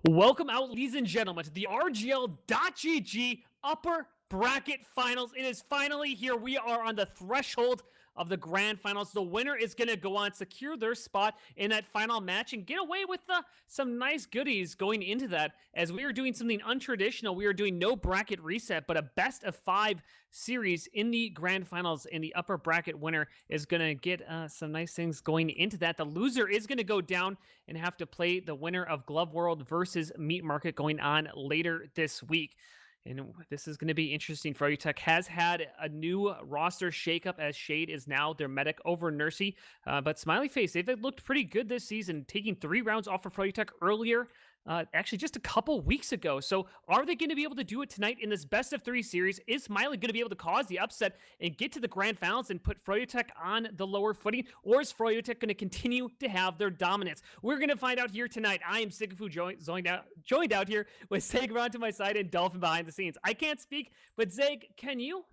Welcome out, ladies and gentlemen, to the RGL.GG Upper Bracket Finals. It is finally here. We are on the threshold of the grand finals. The winner is going to go on, secure their spot in that final match, and get away with some nice goodies going into that. As we are doing something untraditional, we are doing no bracket reset, but a best of 5 series in the grand finals, and the upper bracket winner is going to get some nice things going into that. The loser is going to go down and have to play the winner of Glove World versus Meat Market going on later this week. And this is going to be interesting. Froyotech has had a new roster shakeup as Shade is now their medic over Nursey. But Smiley Face, they've looked pretty good this season, taking 3 rounds off of Froyotech earlier, actually just a couple weeks ago. So are they going to be able to do it tonight in this best of 3 series? Is Smiley going to be able to cause the upset and get to the grand finals and put Froyotech on the lower footing? Or is Froyotech going to continue to have their dominance? We're going to find out here tonight. I am Sigafu joined out here with Zag to my side and Dolphin behind the scenes. I can't speak, but Zag, can you?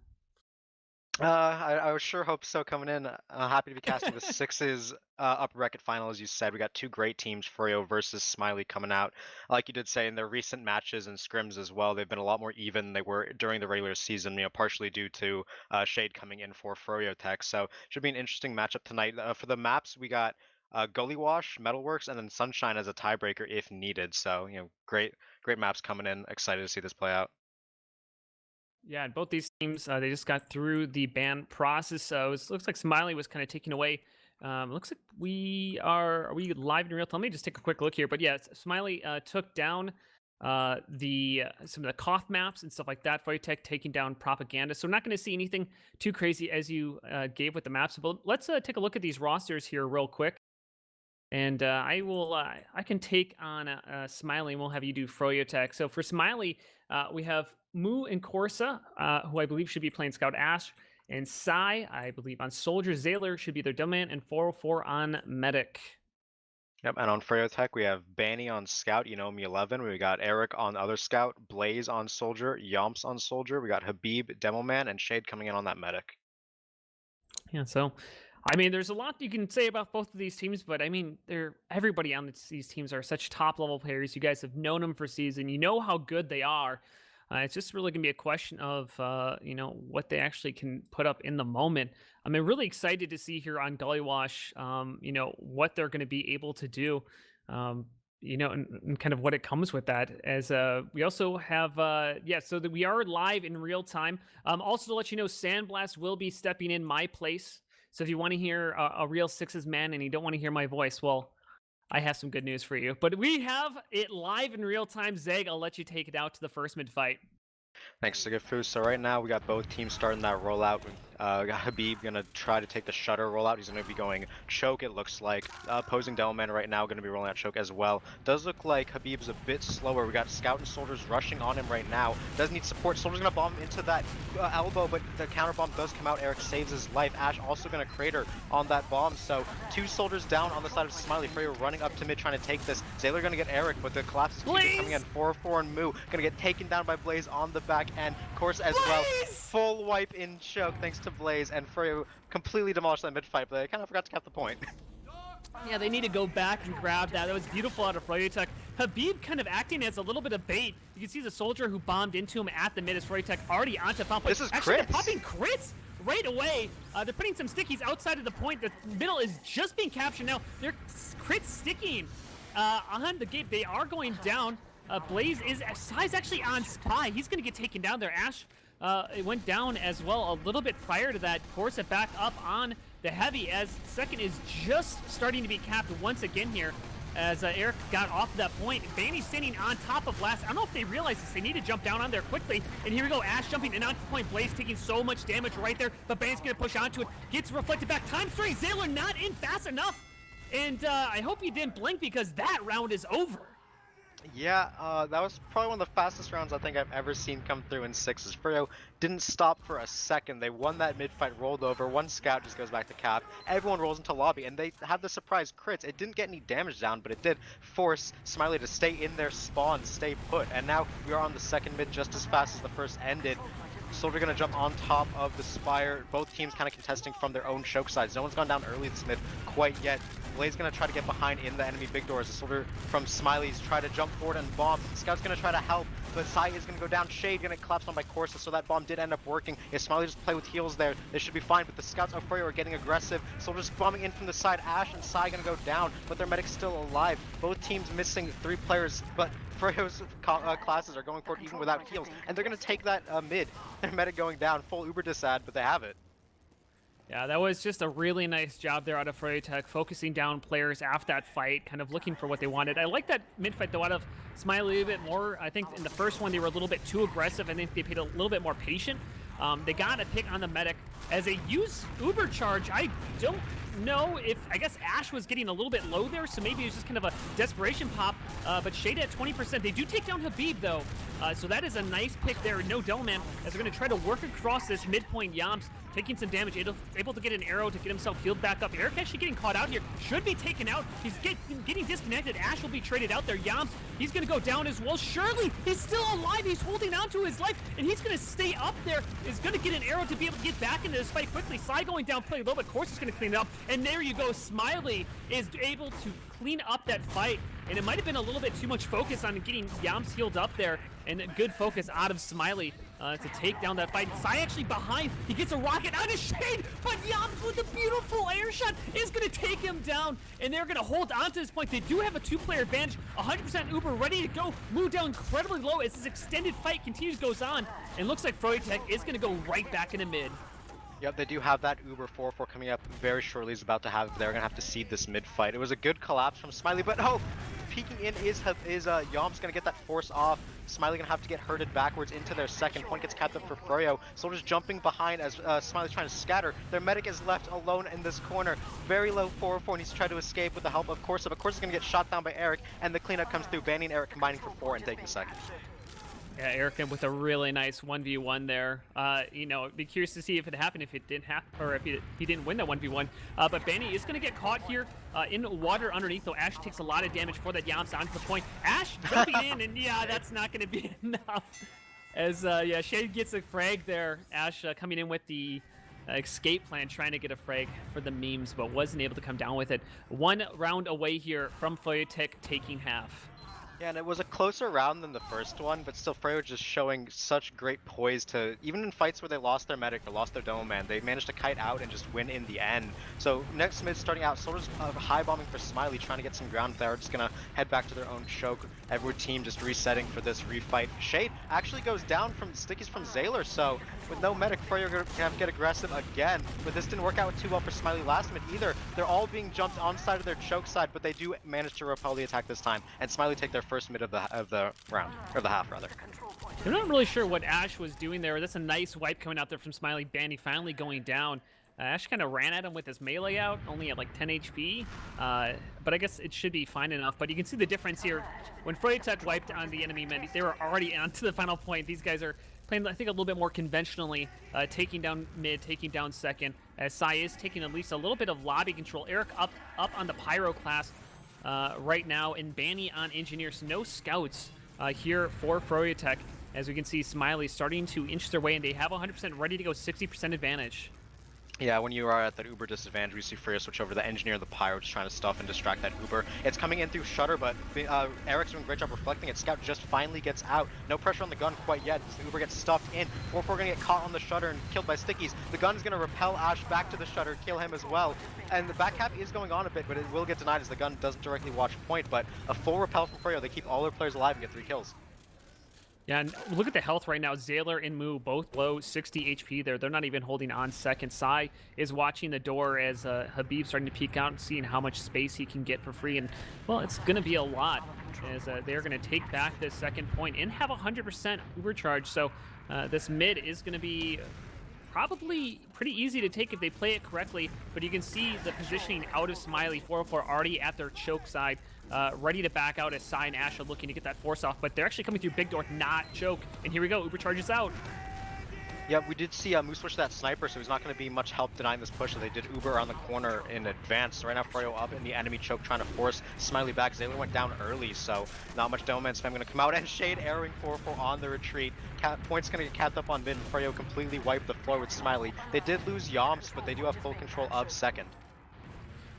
I would sure hope so coming in. Happy to be casting the sixes upper bracket final, as you said. We got 2 great teams, Froyo versus Smiley, coming out. Like you did say, in their recent matches and scrims as well, they've been a lot more even than they were during the regular season, partially due to Shade coming in for Froyotech. So should be an interesting matchup tonight. For the maps, we got Gully Wash, Metalworks, and then Sunshine as a tiebreaker if needed. So, great maps coming in. Excited to see this play out. Yeah, and both these teams, they just got through the ban process. So it looks like Smiley was kind of taking away. Looks like are we live in real time? Let me just take a quick look here. But yeah, Smiley took down some of the cough maps and stuff like that. Froyotech taking down propaganda. So we're not going to see anything too crazy as you gave with the maps. But let's take a look at these rosters here real quick. And I can take on Smiley, and we'll have you do Froyotech. So for Smiley, we have Moo and Corsa, who I believe should be playing Scout Ash, and Sai, I believe, on Soldier. Zayler should be their Dumbman, and 404 on Medic. Yep, and on Froyotech, we have Banny on Scout, me 11. We got Eric on other Scout, Blaze on Soldier, Yomps on Soldier. We got Habib, Demoman, and Shade coming in on that Medic. Yeah, so I mean, there's a lot you can say about both of these teams, but I mean, everybody on these teams are such top-level players. You guys have known them for season. You know how good they are. It's just really going to be a question of, what they actually can put up in the moment. I'm really excited to see here on Gully Wash, what they're going to be able to do, and kind of what it comes with that. As we also have, so that we are live in real time. Also to let you know, Sandblast will be stepping in my place. So if you want to hear a real Sixes man and you don't want to hear my voice, well, I have some good news for you. But we have it live in real time. Zeg, I'll let you take it out to the first mid-fight. Thanks, Sigafu. So right now, we got both teams starting that rollout. We got Habib going to try to take the Shutter rollout. He's going to be going Choke, it looks like. Opposing Devilman right now going to be rolling out Choke as well. Does look like Habib's a bit slower. We got Scout and Soldiers rushing on him right now. Does need support. Soldier's going to bomb into that elbow, but the counter bomb does come out. Eric saves his life. Ash also going to crater on that bomb. So 2 soldiers down on the side of Smiley. Freya running up to mid trying to take this. Zayler going to get Eric, but the collapse is coming in. 4-4 and Moo going to get taken down by Blaze on the back end. Course as well. Full wipe in Choke thanks to Blaze, and Freya completely demolished that mid-fight, but I kind of forgot to cap the point. Yeah, they need to go back and grab that. That was beautiful out of Froyotech. Habib kind of acting as a little bit of bait. You can see the soldier who bombed into him at the mid as Froyotech already onto Pump. This is actually, crits. They're popping crits right away. They're putting some stickies outside of the point. The middle is just being captured now. They're crits sticking on the gate. They are going down. Blaze is Sai's actually on Spy. He's going to get taken down there. Ash it went down as well a little bit prior to that. Corsa back up on the heavy as second is just starting to be capped once again here as Eric got off that point. Banny's standing on top of last. I don't know if they realize this. They need to jump down on there quickly. And here we go. Ash jumping in onto the point. Blaze taking so much damage right there. But Banny's going to push onto it. Gets reflected back. Time 3. Zayler not in fast enough. And I hope you didn't blink because that round is over. Yeah, that was probably one of the fastest rounds I think I've ever seen come through in sixes. Frio didn't stop for a second. They won that mid-fight, rolled over. One scout just goes back to cap. Everyone rolls into lobby, and they had the surprise crits. It didn't get any damage down, but it did force Smiley to stay in their spawn, stay put. And now we are on the second mid just as fast as the first ended. Soldier gonna jump on top of the Spire. Both teams kind of contesting from their own choke sides. No one's gone down early this mid quite yet. Blaze gonna try to get behind in the enemy big doors. The soldier from Smiley's try to jump forward and bomb. Scout's gonna try to help, but Sai is gonna go down. Shade gonna collapse on by Corsa, so that bomb did end up working. If Smiley just play with heals there, they should be fine, but the Scouts of Froyo are getting aggressive. Soldiers bombing in from the side. Ash and Sai gonna go down, but their medic's still alive. Both teams missing 3 players, but Froyo's classes are going forward even without heals, and they're gonna take that mid. Their medic going down, full Uber disad, but they have it. Yeah, that was just a really nice job there out of Froyotech, focusing down players after that fight, kind of looking for what they wanted. I like that mid-fight, though, out of Smiley a bit more. I think in the first one, they were a little bit too aggressive. I think they played a little bit more patient. They got a pick on the medic. As they use Uber Charge, I don't know if, I guess Ash was getting a little bit low there, so maybe it was just kind of a desperation pop, but Shade at 20%. They do take down Habib, though, so that is a nice pick there. No Delman, as they're going to try to work across this midpoint. Yams taking some damage, able to get an arrow to get himself healed back up. Eric actually getting caught out here, should be taken out. He's getting disconnected. Ash will be traded out there. Yams, he's going to go down as well. Shirley, he's still alive. He's holding on to his life, and he's going to stay up there. Is going to get an arrow to be able to get back into this fight quickly. Sai going down, playing a little bit. Course is going to clean it up, and there you go. Smiley is able to clean up that fight, and it might have been a little bit too much focus on getting Yams healed up there, and good focus out of Smiley to take down that fight. Sai actually behind. He gets a rocket out of Shade, but Yams with a beautiful air shot is going to take him down, and they're going to hold on to this point. They do have a 2-player advantage. 100% Uber ready to go. Move down incredibly low as this extended fight goes on, and looks like Froyotech is going to go right back into mid. Yep, they do have that Uber 4-4 coming up very shortly. Is about to have. They're gonna have to seed this mid fight. It was a good collapse from Smiley, but peeking in is Yom's gonna get that force off. Smiley gonna have to get herded backwards into their second point. Gets capped up for Froyo. Soldiers jumping behind as Smiley's trying to scatter. Their medic is left alone in this corner. Very low 4-4, and he's trying to escape with the help of Corsa. But Corsa's gonna get shot down by Eric, and the cleanup comes through. Banning Eric combining for 4 and taking second. Yeah, Eric with a really nice 1v1 there. You know, I'd be curious to see if it happened, if it didn't happen, or if he didn't win that 1v1. But Banny is going to get caught here in water underneath, though Ash takes a lot of damage for that Yams onto the point. Ash jumping in, and yeah, that's not going to be enough. As, yeah, Shade gets a frag there. Ash coming in with the escape plan, trying to get a frag for the memes, but wasn't able to come down with it. 1 round away here from Froyotech taking half. Yeah, and it was a closer round than the first one, but still Froyo just showing such great poise to, even in fights where they lost their medic or lost their demo man, they managed to kite out and just win in the end. So next mid starting out, Soldiers high bombing for Smiley, trying to get some ground. They're just gonna head back to their own choke. Every team just resetting for this refight. Shade actually goes down from stickies from Zaylor, so with no medic, Froyo gonna have to get aggressive again. But this didn't work out too well for Smiley last mid either. They're all being jumped on side of their choke side, but they do manage to repel the attack this time, and Smiley take their first mid of the round, or the half rather. I'm not really sure what Ash was doing there. That's a nice wipe coming out there from Smiley. Bandy finally going down. Ash kind of ran at him with his melee out, only at like 10 HP, but I guess it should be fine enough. But you can see the difference here. When Froyotech wiped on the enemy men, they were already onto the final point. These guys are playing, I think, a little bit more conventionally, taking down mid, taking down second, as Sai is taking at least a little bit of lobby control. Eric up on the Pyro class right now, and Banny on Engineers. No scouts here for Froyotech, as we can see Smiley starting to inch their way, and they have 100% ready to go, 60% advantage. Yeah, when you are at that Uber disadvantage, we see Froyo switch over the Engineer and the Pyro, just trying to stuff and distract that Uber. It's coming in through Shutter, but Eric's doing a great job reflecting it. Scout just finally gets out. No pressure on the gun quite yet. The Uber gets stuffed in. 4-4 gonna get caught on the Shutter and killed by Stickies. The gun's gonna repel Ash back to the Shutter, kill him as well. And the back cap is going on a bit, but it will get denied as the gun doesn't directly watch point. But a full repel from Froyo, they keep all their players alive and get 3 kills. Yeah, and look at the health right now. Zaylor and Moo both low, 60 HP there. They're not even holding on second. Sai is watching the door as Habib starting to peek out and seeing how much space he can get for free. And, well, it's going to be a lot, as they're going to take back this second point and have 100% Uber charge. So this mid is going to be probably pretty easy to take if they play it correctly. But you can see the positioning out of Smiley. 404 already at their choke side. Ready to back out as Sai and Ash are looking to get that force off, but they're actually coming through big door, not choke. And here we go, Uber charges out. Yeah, we did see Moose push that sniper, so he's not going to be much help denying this push. So they did Uber on the corner in advance. So right now, Froyo up in the enemy choke, trying to force Smiley back. Zaylor went down early, so not much demo man spam going to come out. And Shade arrowing 4-4 on the retreat. Point's going to get capped up on mid, and Froyo completely wiped the floor with Smiley. They did lose Yoms, but they do have full control of second.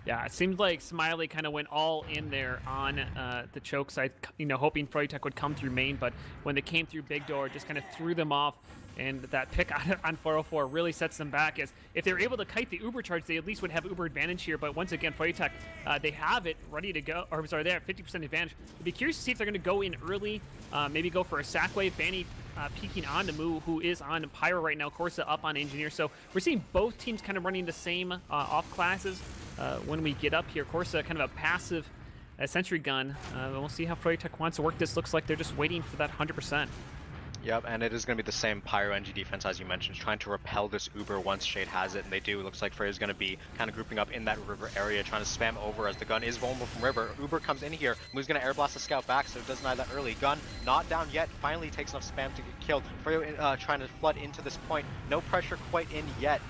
Yeah, it seemed like Smiley kind of went all in there on the choke side, hoping Froyotech would come through main, but when they came through big door, just kind of threw them off, and that pick on 404 really sets them back, as if they're able to kite the Uber charge, they at least would have Uber advantage here, but once again, Froyotech, they have it ready to go, or sorry, they have 50% advantage. I'd be curious to see if they're going to go in early, maybe go for a sack wave. Banny peeking on to Moo, who is on Pyro right now, Corsa up on Engineer, so we're seeing both teams kind of running the same off classes. When we get up here, Corsa kind of a passive sentry gun. We'll see how Froyotech wants to work this. Looks like they're just waiting for that 100%. Yep, and it is going to be the same Pyro NG defense as you mentioned, trying to repel this Uber once Shade has it, and they do. It looks like Freya's going to be kind of grouping up in that river area, trying to spam over as the gun is vulnerable from river. Uber comes in here, Moo's going to air blast the scout back, so it doesn't have that early. Gun not down yet, finally takes enough spam to get killed. Freya trying to flood into this point, no pressure quite in yet.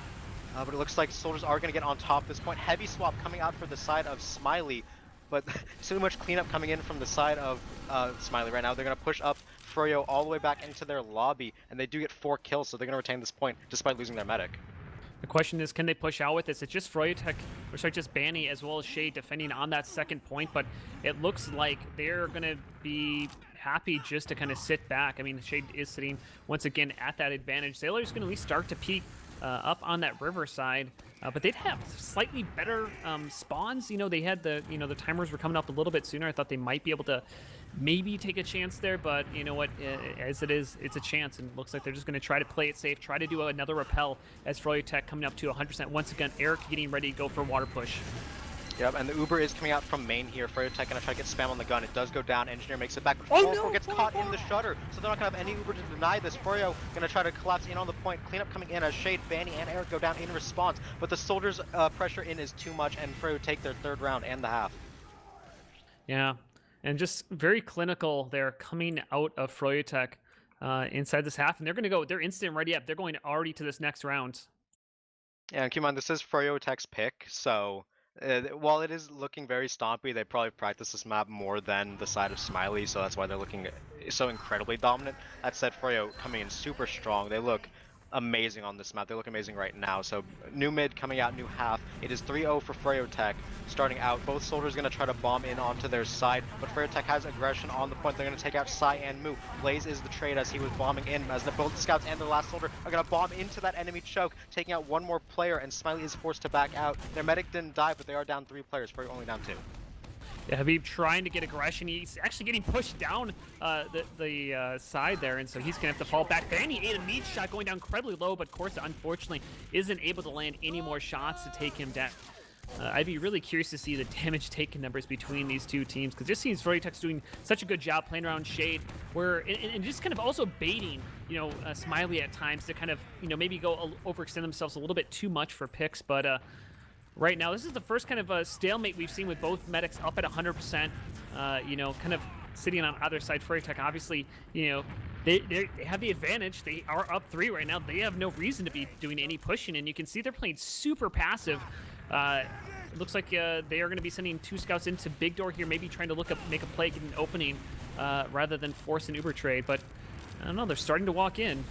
But it looks like soldiers are going to get on top at this point. Heavy swap coming out for the side of Smiley, but so much cleanup coming in from the side of Smiley right now. They're going to push up Froyo all the way back into their lobby, and they do get 4 kills, so they're going to retain this point despite losing their medic. The question is, can they push out with this? It's just Froyotech, or sorry, just Banny as well as Shade defending on that second point, but it looks like they're going to be happy just to kind of sit back. I mean, Shade is sitting once again at that advantage. Sailor's going to at least start to peek up on that river side, but they'd have slightly better spawns. They had the timers were coming up a little bit sooner. I thought they might be able to maybe take a chance there, but you know what, as it is, it's a chance, and it looks like they're just going to try to play it safe, try to do another repel as Froyotech coming up to 100%. Once again, Eric getting ready to go for water push. Yep, and the Uber is coming out from main here. Froyotech gonna try to get spam on the gun. It does go down. Engineer makes it back, but 404 gets caught in the shutter, so they're not gonna have any Uber to deny this. Froyo gonna try to collapse in on the point. Cleanup coming in as Shade, Banny, and Eric go down in response, but the soldiers' pressure in is too much, and Froyo take their 3rd round and the half. Yeah, and just very clinical there coming out of Froyotech inside this half, and they're gonna go. They're instant ready up. They're going already to this next round. Yeah, and keep in mind, this is Froyotech's pick, so while it is looking very stompy, they probably practice this map more than the side of Smiley, so that's why they're looking so incredibly dominant. That said, Froyo coming in super strong. They look amazing on this map. They look amazing right now. So new mid coming out, new half. It is 3-0 for Froyotech starting out. Both soldiers going to try to bomb in onto their side, but Froyotech has aggression on the point. They're going to take out Sai and Moo. Blaze is the trade as he was bombing in, as both scouts and the last soldier are going to bomb into that enemy choke, taking out one more player, and Smiley is forced to back out. Their medic didn't die, but they are down 3 players. Froyo only down 2. Yeah, Habib trying to get aggression. He's actually getting pushed down the side there, and so he's going to have to fall back. Banny ate a meat shot going down incredibly low, but Corsa unfortunately isn't able to land any more shots to take him down. I'd be really curious to see the damage taken numbers between these two teams, because it just seems Froyotech's doing such a good job playing around Shade, where and just kind of also baiting, Smiley at times to kind of, maybe go overextend themselves a little bit too much for picks, but right now, this is the first kind of stalemate we've seen with both medics up at 100%, kind of sitting on either side. Froyotech, obviously, they have the advantage. They are up 3 right now. They have no reason to be doing any pushing, and you can see they're playing super passive. It looks like they are going to be sending 2 scouts into big door here, maybe trying to make a play, get an opening, rather than force an Uber trade. But I don't know, they're starting to walk in.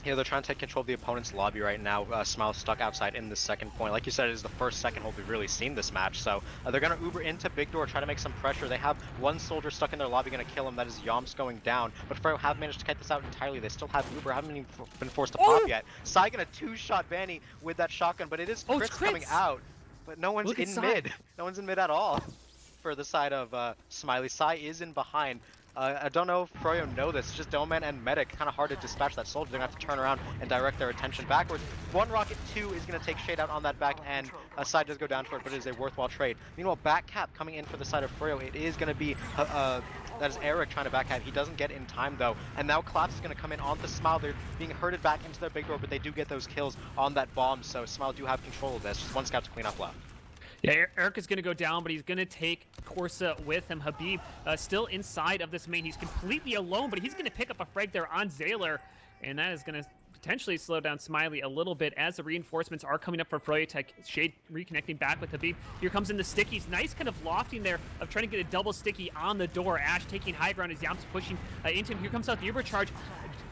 Yeah, they're trying to take control of the opponent's lobby right now. Smile's stuck outside in the second point. Like you said, it is the first second hold we've really seen this match. So they're going to Uber into big door, try to make some pressure. They have one soldier stuck in their lobby, going to kill him. That is Yomps going down. But Froyo have managed to kite this out entirely. They still have Uber, haven't even been forced to pop yet. Sai going to 2-shot Banny with that shotgun, but it is crits coming out. But no one's in mid. No one's in mid at all for the side of Smiley. Sai is in behind. I don't know if Froyo know this. It's just Doman and Medic, kind of hard to dispatch that soldier. They're going to have to turn around and direct their attention backwards. 1 rocket, 2 is going to take Shade out on that back end. Side does go down for it, but it is a worthwhile trade. Meanwhile, back cap coming in for the side of Froyo. It is going to be, that is Eric trying to back cap. He doesn't get in time though. And now Collapse is going to come in onto Smile. They're being herded back into their big door, but they do get those kills on that bomb. So Smile do have control of this. Just 1 scout to clean up left. Yeah, Eric is going to go down, but he's going to take Corsa with him. Habib still inside of this main. He's completely alone, but he's going to pick up a frag there on Zaylor, and that is going to potentially slow down Smiley a little bit as the reinforcements are coming up for Froyotech. Shade reconnecting back with Habib. Here comes in the stickies. Nice kind of lofting there of trying to get a double sticky on the door. Ash taking high ground as Yams pushing into him. Here comes out the Uber charge.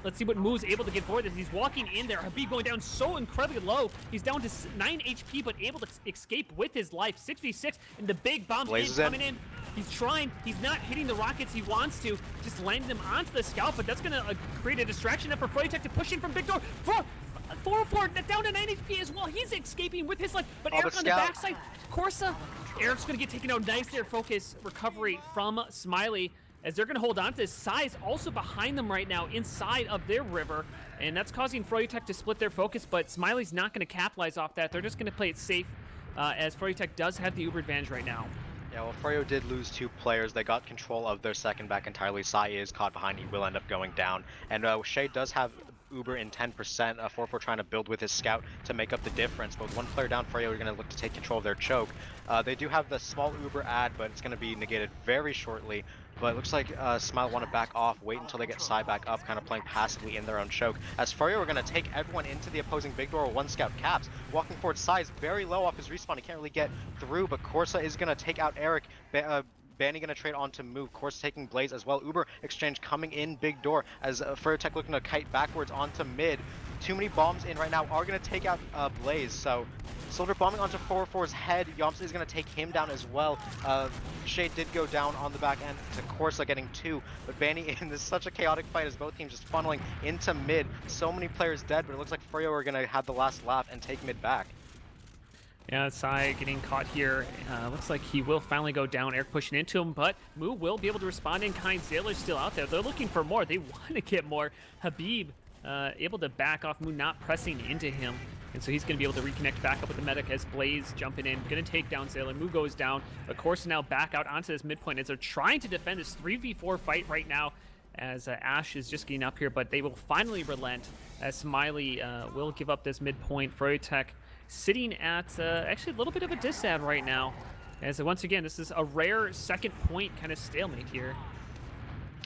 Let's see what Moo's able to get forward as he's walking in there. Habib going down so incredibly low. He's down to 9 HP, but able to escape with his life. 6v6, and the big bomb coming in. He's trying. He's not hitting the rockets he wants to. Just landing them onto the scout, but that's going to create a distraction for Froyotech to push in from big door. 404 down to 9 HP as well. He's escaping with his life, but Eric on the backside. Corsa. Eric's going to get taken out. Nice there. Focus recovery from Smiley, as they're going to hold on to this. Size also behind them right now inside of their river, and that's causing Froyotech to split their focus, but Smiley's not going to capitalize off that. They're just going to play it safe, as Froyotech does have the Uber advantage right now. Yeah, well, Froyo did lose 2 players. They got control of their second back entirely. Sai is caught behind. He will end up going down. And Shade does have Uber in 10%. 4-4 trying to build with his scout to make up the difference. But with 1 player down, Froyo are going to look to take control of their choke. They do have the small Uber ad, but it's going to be negated very shortly. But it looks like Smile want to back off, wait until they get Sai back up, kind of playing passively in their own choke. As Froyo are going to take everyone into the opposing big door with 1 scout caps. Walking forward, Sai is very low off his respawn. He can't really get through, but Corsa is going to take out Eric. Banny going to trade on to move. Corsa taking Blaze as well. Uber exchange coming in big door as Froyotech looking to kite backwards onto mid. Too many bombs in right now are going to take out Blaze. So Soldier bombing onto 4-4's head. Yomps is going to take him down as well. Shade did go down on the back end to Corsa getting 2. But Banny in this such a chaotic fight as both teams just funneling into mid. So many players dead, but it looks like Froyo are going to have the last laugh and take mid back. Yeah, Sai getting caught here. Looks like he will finally go down. Eric pushing into him, but Moo will be able to respond in kind. Sailor's still out there. They're looking for more. They want to get more. Habib able to back off. Moo not pressing into him. And so he's going to be able to reconnect back up with the medic as Blaze jumping in. Going to take down Sailor. Moo goes down. Of course, now back out onto this midpoint as they're trying to defend this 3v4 fight right now, as Ash is just getting up here, but they will finally relent as Smiley will give up this midpoint. Froyotech sitting at actually a little bit of a disad right now, as once again, this is a rare second point kind of stalemate here.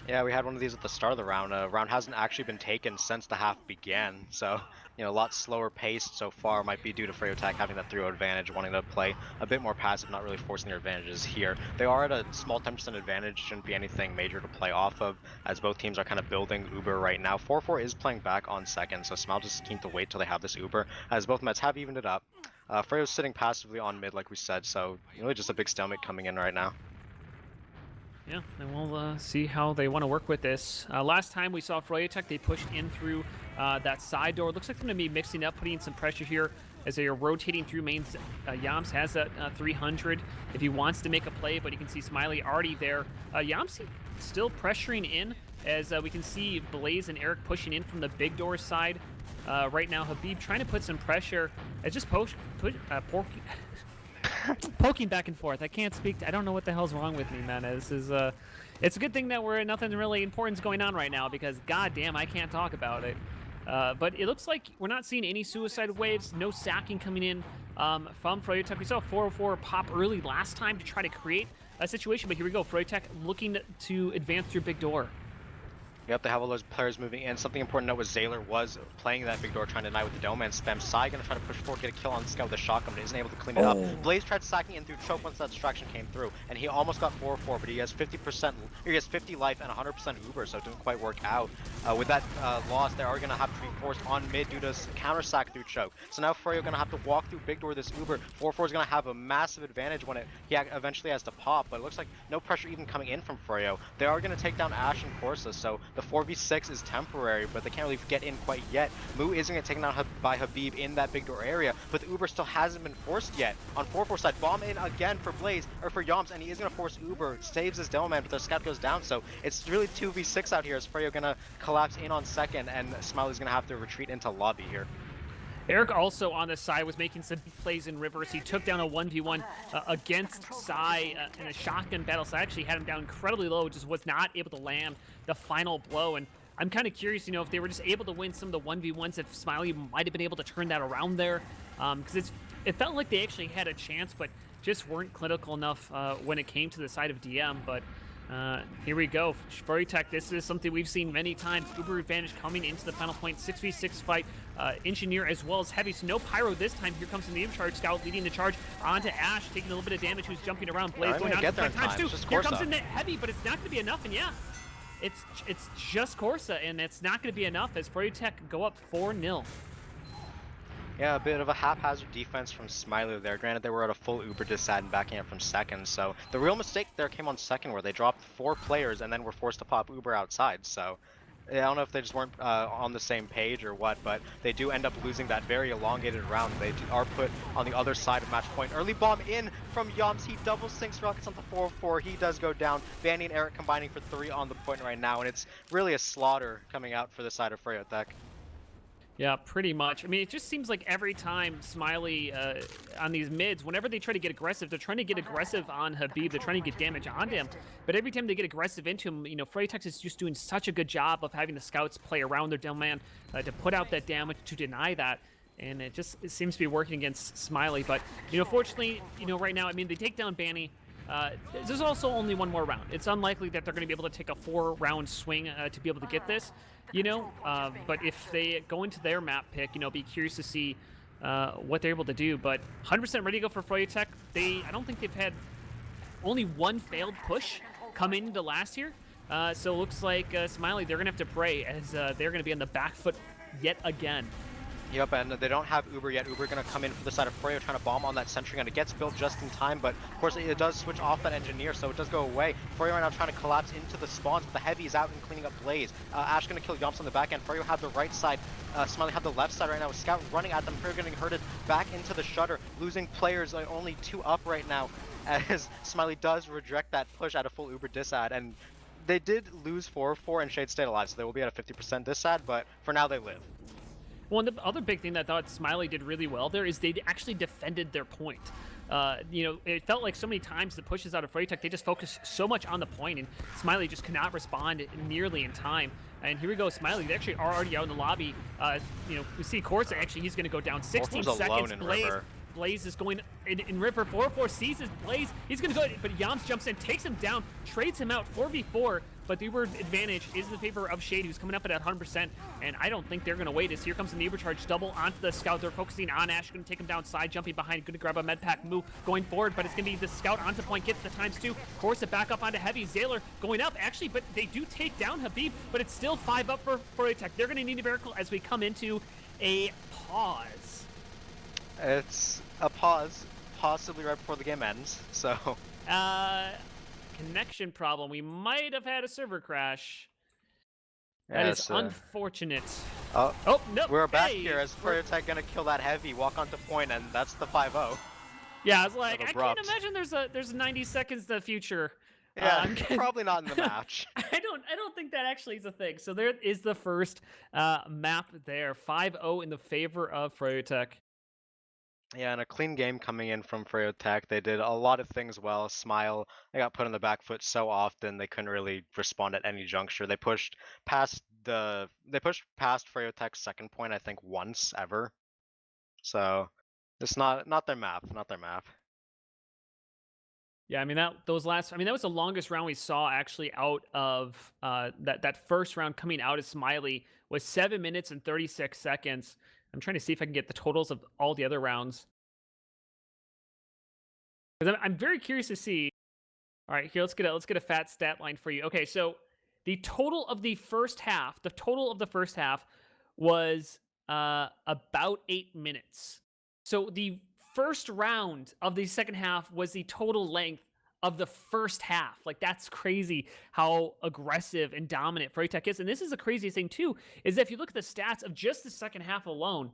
Yeah, we had one of these at the start of the round. Round hasn't actually been taken since the half began, so a lot slower paced so far. Might be due to Froyotech having that 3-0 advantage, wanting to play a bit more passive, not really forcing their advantages here. They are at a small 10% advantage, shouldn't be anything major to play off of, as both teams are kind of building Uber right now. 4-4 is playing back on second, so Smile just keen to wait till they have this Uber, as both Mets have evened it up. Froyo's sitting passively on mid, like we said, so really just a big stalemate coming in right now. Yeah, and we'll see how they want to work with this. Last time we saw Froyotech, they pushed in through that side door. Looks like they're going to be mixing up, putting some pressure here as they are rotating through mains. Yams has that 300 if he wants to make a play, but you can see Smiley already there. Yams still pressuring in, as we can see Blaze and Eric pushing in from the big door side. Right now, Habib trying to put some pressure. Just poking back and forth. I can't speak. I don't know what the hell's wrong with me, man. This is it's a good thing that nothing really important's going on right now, because goddamn, I can't talk about it. But it looks like we're not seeing any suicide waves. No sacking coming in from Froyotech. We saw 404 pop early last time to try to create a situation, but here we go. Froyotech looking to advance through big door. Yep, they have all those players moving in. Something important to note was Zaylor was playing that big door, trying to deny with the dome and spam. Sai gonna try to push forward, get a kill on the scout with the shotgun, but isn't able to clean it up. Blaze tried sacking in through choke once that distraction came through, and he almost got 4-4, but he has 50%, he has 50 life and 100% Uber, so it didn't quite work out. With that loss, they are gonna have to be forced on mid due to counter sack through choke. So now Froyo gonna have to walk through big door this Uber. 4-4 is gonna have a massive advantage when he eventually has to pop, but it looks like no pressure even coming in from Froyo. They are gonna take down Ash and Corsa, so the 4v6 is temporary, but they can't really get in quite yet. Moo isn't getting taken down by Habib in that big door area, but the Uber still hasn't been forced yet. On 4-4 side, bomb in again for Blaze, or for Yomps, and he is going to force Uber, saves his demo man, but their scout goes down, so it's really 2v6 out here as Froyo going to collapse in on second, and Smiley's going to have to retreat into lobby here. Eric also on the side was making some plays in reverse. He took down a 1v1 against Sai in a shotgun battle. So I actually had him down incredibly low, just was not able to land the final blow. And I'm kind of curious, if they were just able to win some of the 1v1s, if Smiley might have been able to turn that around there. Because it felt like they actually had a chance, but just weren't clinical enough when it came to the side of DM. But Here we go. Froyotech, this is something we've seen many times. Uber advantage coming into the final point. 6v6 fight. Engineer as well as Heavy. So no Pyro this time. Here comes the name charge. Scout leading the charge onto Ash, taking a little bit of damage, who's jumping around. Blaze going on get there to times two. Just Here Corsa. comes in the Heavy, but it's not going to be enough. And yeah, it's just Corsa, and it's not going to be enough as Froyotech go up 4-0. Yeah, a bit of a haphazard defense from Smiley there. Granted, they were at a full Uber disad and backing up from second, so the real mistake there came on second where they dropped 4 players and then were forced to pop Uber outside. So I don't know if they just weren't on the same page or what, but they do end up losing that very elongated round. They are put on the other side of match point. Early bomb in from Yums. He double sinks Rockets on the 4-4. He does go down. Vandy and Eric combining for 3 on the point right now, and it's really a slaughter coming out for the side of Froyotech. Yeah, pretty much. I mean, it just seems like every time Smiley on these mids, whenever they try to get aggressive, they're trying to get aggressive on Habib. They're trying to get damage onto him. But every time they get aggressive into him, you know, Froyotech is just doing such a good job of having the scouts play around their Delman to put out that damage, to deny that. And it seems to be working against Smiley. But, you know, fortunately, you know, right now, I mean, they take down Banny. There's also only one more round. It's unlikely that they're going to be able to take a 4-round swing to be able to get this, you know. But if they go into their map pick, you know, be curious to see what they're able to do. But 100% ready to go for Froyotech. I don't think they've had only one failed push come into last year. So it looks like Smiley, they're going to have to pray as they're going to be on the back foot yet again. Yep, and they don't have Uber yet. Uber going to come in for the side of Froyo, trying to bomb on that sentry, and it gets built just in time, but of course it does switch off that engineer, so it does go away. Froyo right now trying to collapse into the spawns, but the Heavy is out and cleaning up Blaze. Ash going to kill Yomps on the back end. Froyo had the right side. Smiley had the left side right now with Scout running at them. Froyo getting hurted back into the shutter, losing players, only 2 up right now, as Smiley does reject that push at a full Uber disad, and they did lose 4-4 and Shade stayed alive, so they will be at a 50% disad, but for now they live. Well, and the other big thing that I thought Smiley did really well there is they actually defended their point. You know, it felt like so many times the pushes out of Froyotech, they just focused so much on the point, and Smiley just could not respond nearly in time. And here we go, Smiley. They actually are already out in the lobby. You know, we see Corsa, actually, he's going to go down 16 seconds. Blaze is going in River. 4-4 seizes Blaze. He's going to go, but Yams jumps in, takes him down, trades him out 4v4. But the Uber advantage is in favor of Shade, who's coming up at 100%, and I don't think they're going to wait. As here comes the Uber charge double onto the Scout. They're focusing on Ash, going to take him down side, jumping behind, going to grab a med pack move going forward, but it's going to be the Scout onto point, gets the ×2. Corsa back up onto Heavy. Zayler going up, actually, but they do take down Habib, but it's still 5 up for Froyotech. They're going to need a miracle as we come into a pause. It's a pause, possibly right before the game ends, so... Connection problem. We might have had a server crash. That is unfortunate. Oh, no. We're back here as Froyotech gonna kill that Heavy, walk onto point, and that's the 5-0. Yeah, I was like, I can't imagine there's 90 seconds in the future. Yeah, probably not in the match. I don't think that actually is a thing. So there is the first map there. 5-0 in the favor of Froyotech. Yeah, and a clean game coming in from Froyotech. They did a lot of things well. Smile, they got put on the back foot so often they couldn't really respond at any juncture. They pushed past Froyotech's second point, I think, once ever. So it's not their map, Yeah, I mean that was the longest round we saw actually out of that first round coming out of Smiley was 7 minutes and 36 seconds. I'm trying to see if I can get the totals of all the other rounds. Because I'm very curious to see. All right, here, let's get a fat stat line for you. Okay, so the total of the first half was about 8 minutes. So the first round of the second half was the total length of the first half. Like, that's crazy how aggressive and dominant Froyotech is. And this is the craziest thing too, is that if you look at the stats of just the second half alone,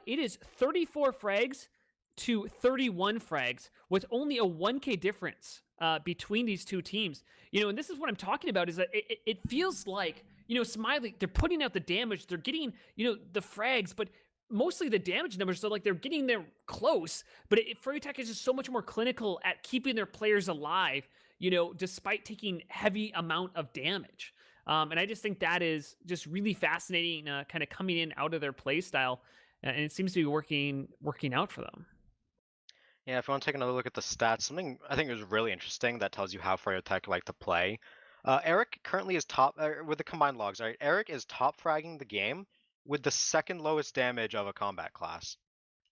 it is 34 frags to 31 frags with only a 1K difference between these two teams. You know, and this is what I'm talking about, is that it feels like, you know, Smiley, they're putting out the damage, they're getting, you know, the frags, but mostly the damage numbers, so like they're getting there close, but Froyotech is just so much more clinical at keeping their players alive, you know, despite taking heavy amount of damage. And I just think that is just really fascinating, kind of coming in out of their play style, and it seems to be working out for them. Yeah, if you want to take another look at the stats, something I think is really interesting that tells you how Froyotech like to play. Eric currently is top with the combined logs, right? Eric is top fragging the game with the second lowest damage of a combat class.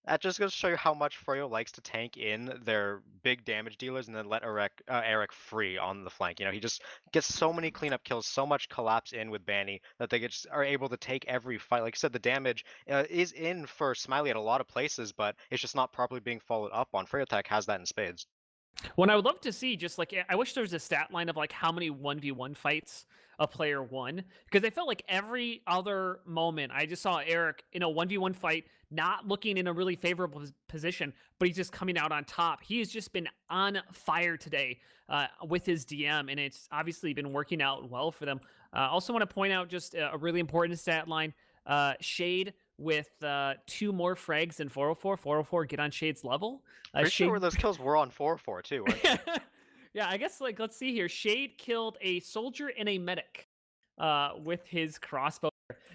That just goes to show you how much Froyo likes to tank in their big damage dealers and then let Eric free on the flank. You know, he just gets so many cleanup kills, so much collapse in with Banny that they just are able to take every fight. Like I said, the damage is in for Smiley at a lot of places, but it's just not properly being followed up on. Froyotech has that in spades. Well, I would love to see just like I wish there was a stat line of like how many 1v1 fights a player won, because I felt like every other moment I just saw Eric in a 1v1 fight not looking in a really favorable position, but he's just coming out on top. He has just been on fire today with his DM, and it's obviously been working out well for them. Also want to point out just a really important stat line. Shade with 2 more frags than 404. 404 get on Shade's level. Pretty Shade sure those kills were on 4-4 too, weren't they? Yeah, I guess like let's see here. Shade killed a soldier and a medic with his crossbow.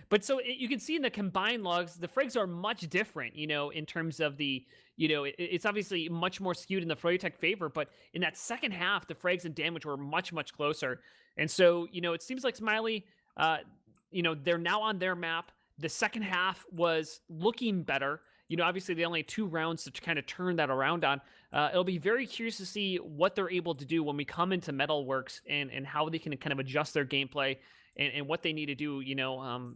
But so you can see in the combined logs, the frags are much different, you know, in terms of the, you know, it's obviously much more skewed in the Froyotech favor, but in that second half, the frags and damage were much, much closer. And so, you know, it seems like Smiley, you know, they're now on their map. The second half was looking better. You know, obviously they only had 2 rounds to kind of turn that around on. It'll be very curious to see what they're able to do when we come into Metalworks and how they can kind of adjust their gameplay and what they need to do. You know,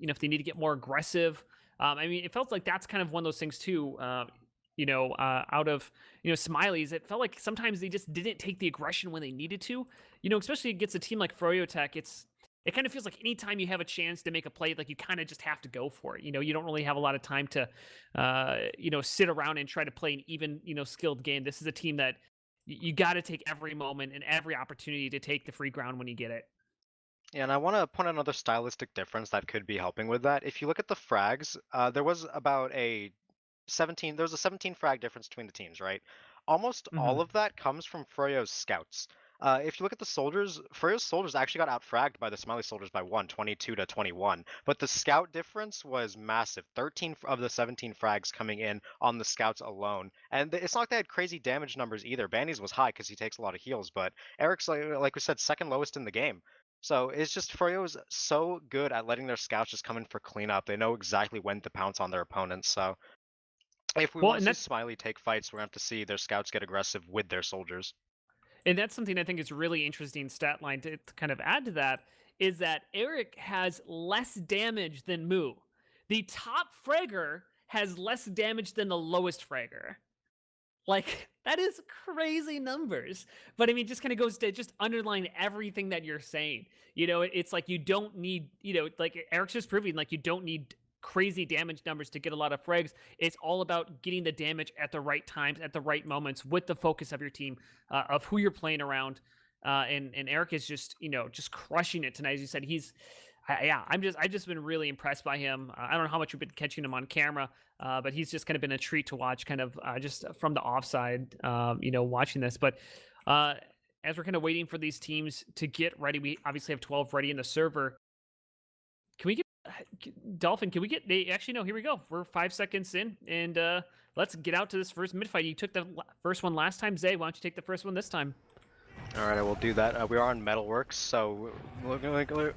if they need to get more aggressive. I mean, it felt like that's kind of one of those things too. Out of Smiley's, it felt like sometimes they just didn't take the aggression when they needed to. You know, especially against a team like Froyotech, it kind of feels like anytime you have a chance to make a play, like you kind of just have to go for it. You know, you don't really have a lot of time to, sit around and try to play an even, skilled game. This is a team that you got to take every moment and every opportunity to take the free ground when you get it. Yeah, and I want to point out another stylistic difference that could be helping with that. If you look at the frags, there was about a 17, there was a 17 frag difference between the teams, right? Almost Hmm. all of that comes from Froyo's scouts. If you look at the soldiers, Froyo's soldiers actually got outfragged by the Smiley soldiers by 22 to 21. But the scout difference was massive. 13 of the 17 frags coming in on the scouts alone. And it's not like they had crazy damage numbers either. Banny's was high because he takes a lot of heals, but Eric's, like we said, second lowest in the game. So it's just Froyo's so good at letting their scouts just come in for cleanup. They know exactly when to pounce on their opponents. So if we Well, want and to see that Smiley take fights, we're going to have to see their scouts get aggressive with their soldiers. And that's something I think is really interesting stat line to kind of add to that is that Eric has less damage than Moo. The top fragger has less damage than the lowest fragger. Like that is crazy numbers. But I mean, just kind of goes to just underline everything that you're saying. You know, it's like you don't need, like Eric's just proving like you don't need crazy damage numbers to get a lot of frags. It's all about getting the damage at the right times, at the right moments, with the focus of your team, of who you're playing around. And Eric is just, just crushing it tonight. As you said, I've just been really impressed by him. I don't know how much you've been catching him on camera, but he's just kind of been a treat to watch, kind of just from the offside, watching this. But as we're kind of waiting for these teams to get ready, we obviously have 12 ready in the server. Can we get Dolphin? Can we get? They actually no. Here we go. We're 5 seconds in, and let's get out to this first mid fight. You took the first one last time, Zay. Why don't you take the first one this time? All right, I will do that. We are on Metalworks, so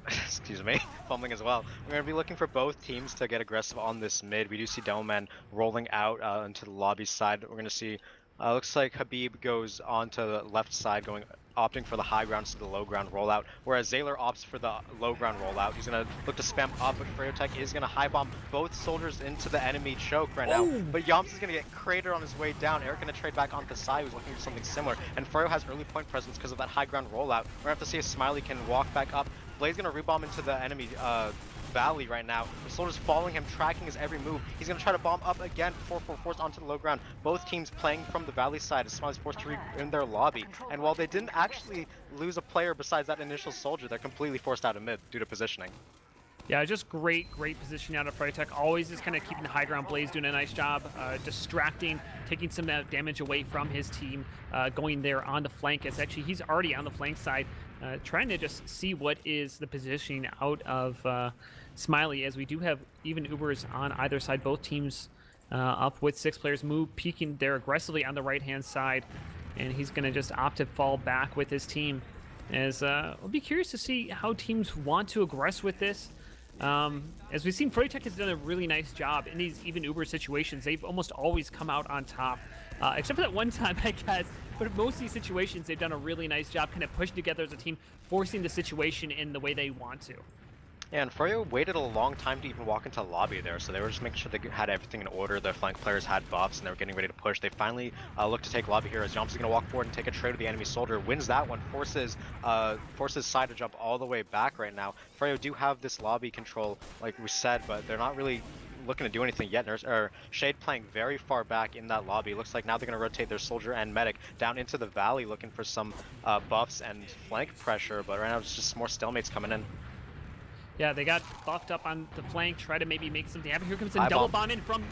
excuse me, fumbling as well. We're going to be looking for both teams to get aggressive on this mid. We do see Demoman rolling out into the lobby side. We're going to see, looks like Habib goes onto the left side, opting for the high ground to the low ground rollout, whereas Zaylor opts for the low ground rollout. He's going to look to spam up, but Froyotech is going to high bomb both soldiers into the enemy choke right now. Oh. But Yomps is going to get cratered on his way down. Eric going to trade back onto Sai, who's looking for something similar. And Froyo has early point presence because of that high ground rollout. We're going to have to see if Smiley can walk back up. Blade's going to rebomb into the enemy valley right now. The soldier's following him, tracking his every move. He's going to try to bomb up again before forced onto the low ground. Both teams playing from the valley side as Smiley's forced to in their lobby. And while they didn't actually lose a player besides that initial soldier, they're completely forced out of mid due to positioning. Yeah, just great position out of Froyotech. Always just kind of keeping the high ground. Blaze doing a nice job, distracting, taking some damage away from his team, going there on the flank. It's actually, he's already on the flank side, trying to just see what is the positioning out of Smiley, as we do have even Ubers on either side. Both teams up with 6 players. Moo peeking there aggressively on the right-hand side, and he's going to just opt to fall back with his team. As I'll be curious to see how teams want to aggress with this. As we've seen, Froyotech has done a really nice job in these even Uber situations. They've almost always come out on top, except for that one time, I guess. But most of these situations, they've done a really nice job kind of pushing together as a team, forcing the situation in the way they want to. Yeah, and Froyo waited a long time to even walk into lobby there, so they were just making sure they had everything in order. The flank players had buffs, and they were getting ready to push. They finally looked to take lobby here as Yomps is going to walk forward and take a trade with the enemy soldier. Wins that one, forces side to jump all the way back right now. Froyo do have this lobby control, like we said, but they're not really looking to do anything yet. Shade playing very far back in that lobby. Looks like now they're going to rotate their soldier and medic down into the valley, looking for some buffs and flank pressure, but right now it's just more stalemates coming in. Yeah, they got buffed up on the flank, try to maybe make some damage. Here comes a double bomb in from,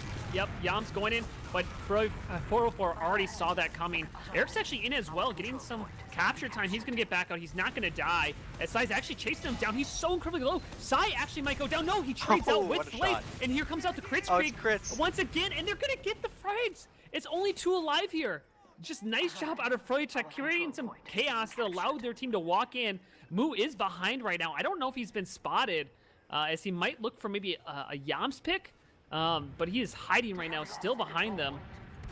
Yams going in, but 404 already saw that coming. Eric's actually in as well, getting some capture time. He's going to get back out. He's not going to die. As Sai's actually chasing him down. He's so incredibly low. Sai actually might go down. No, he trades out with Blaze, and here comes out the crits. Crits once again, and they're going to get the frags. It's only 2 alive here. Just nice job out of Froyotech, creating some chaos that allowed their team to walk in. Moo is behind right now. I don't know if he's been spotted, as he might look for maybe a Yams pick, but he is hiding right now, still behind them.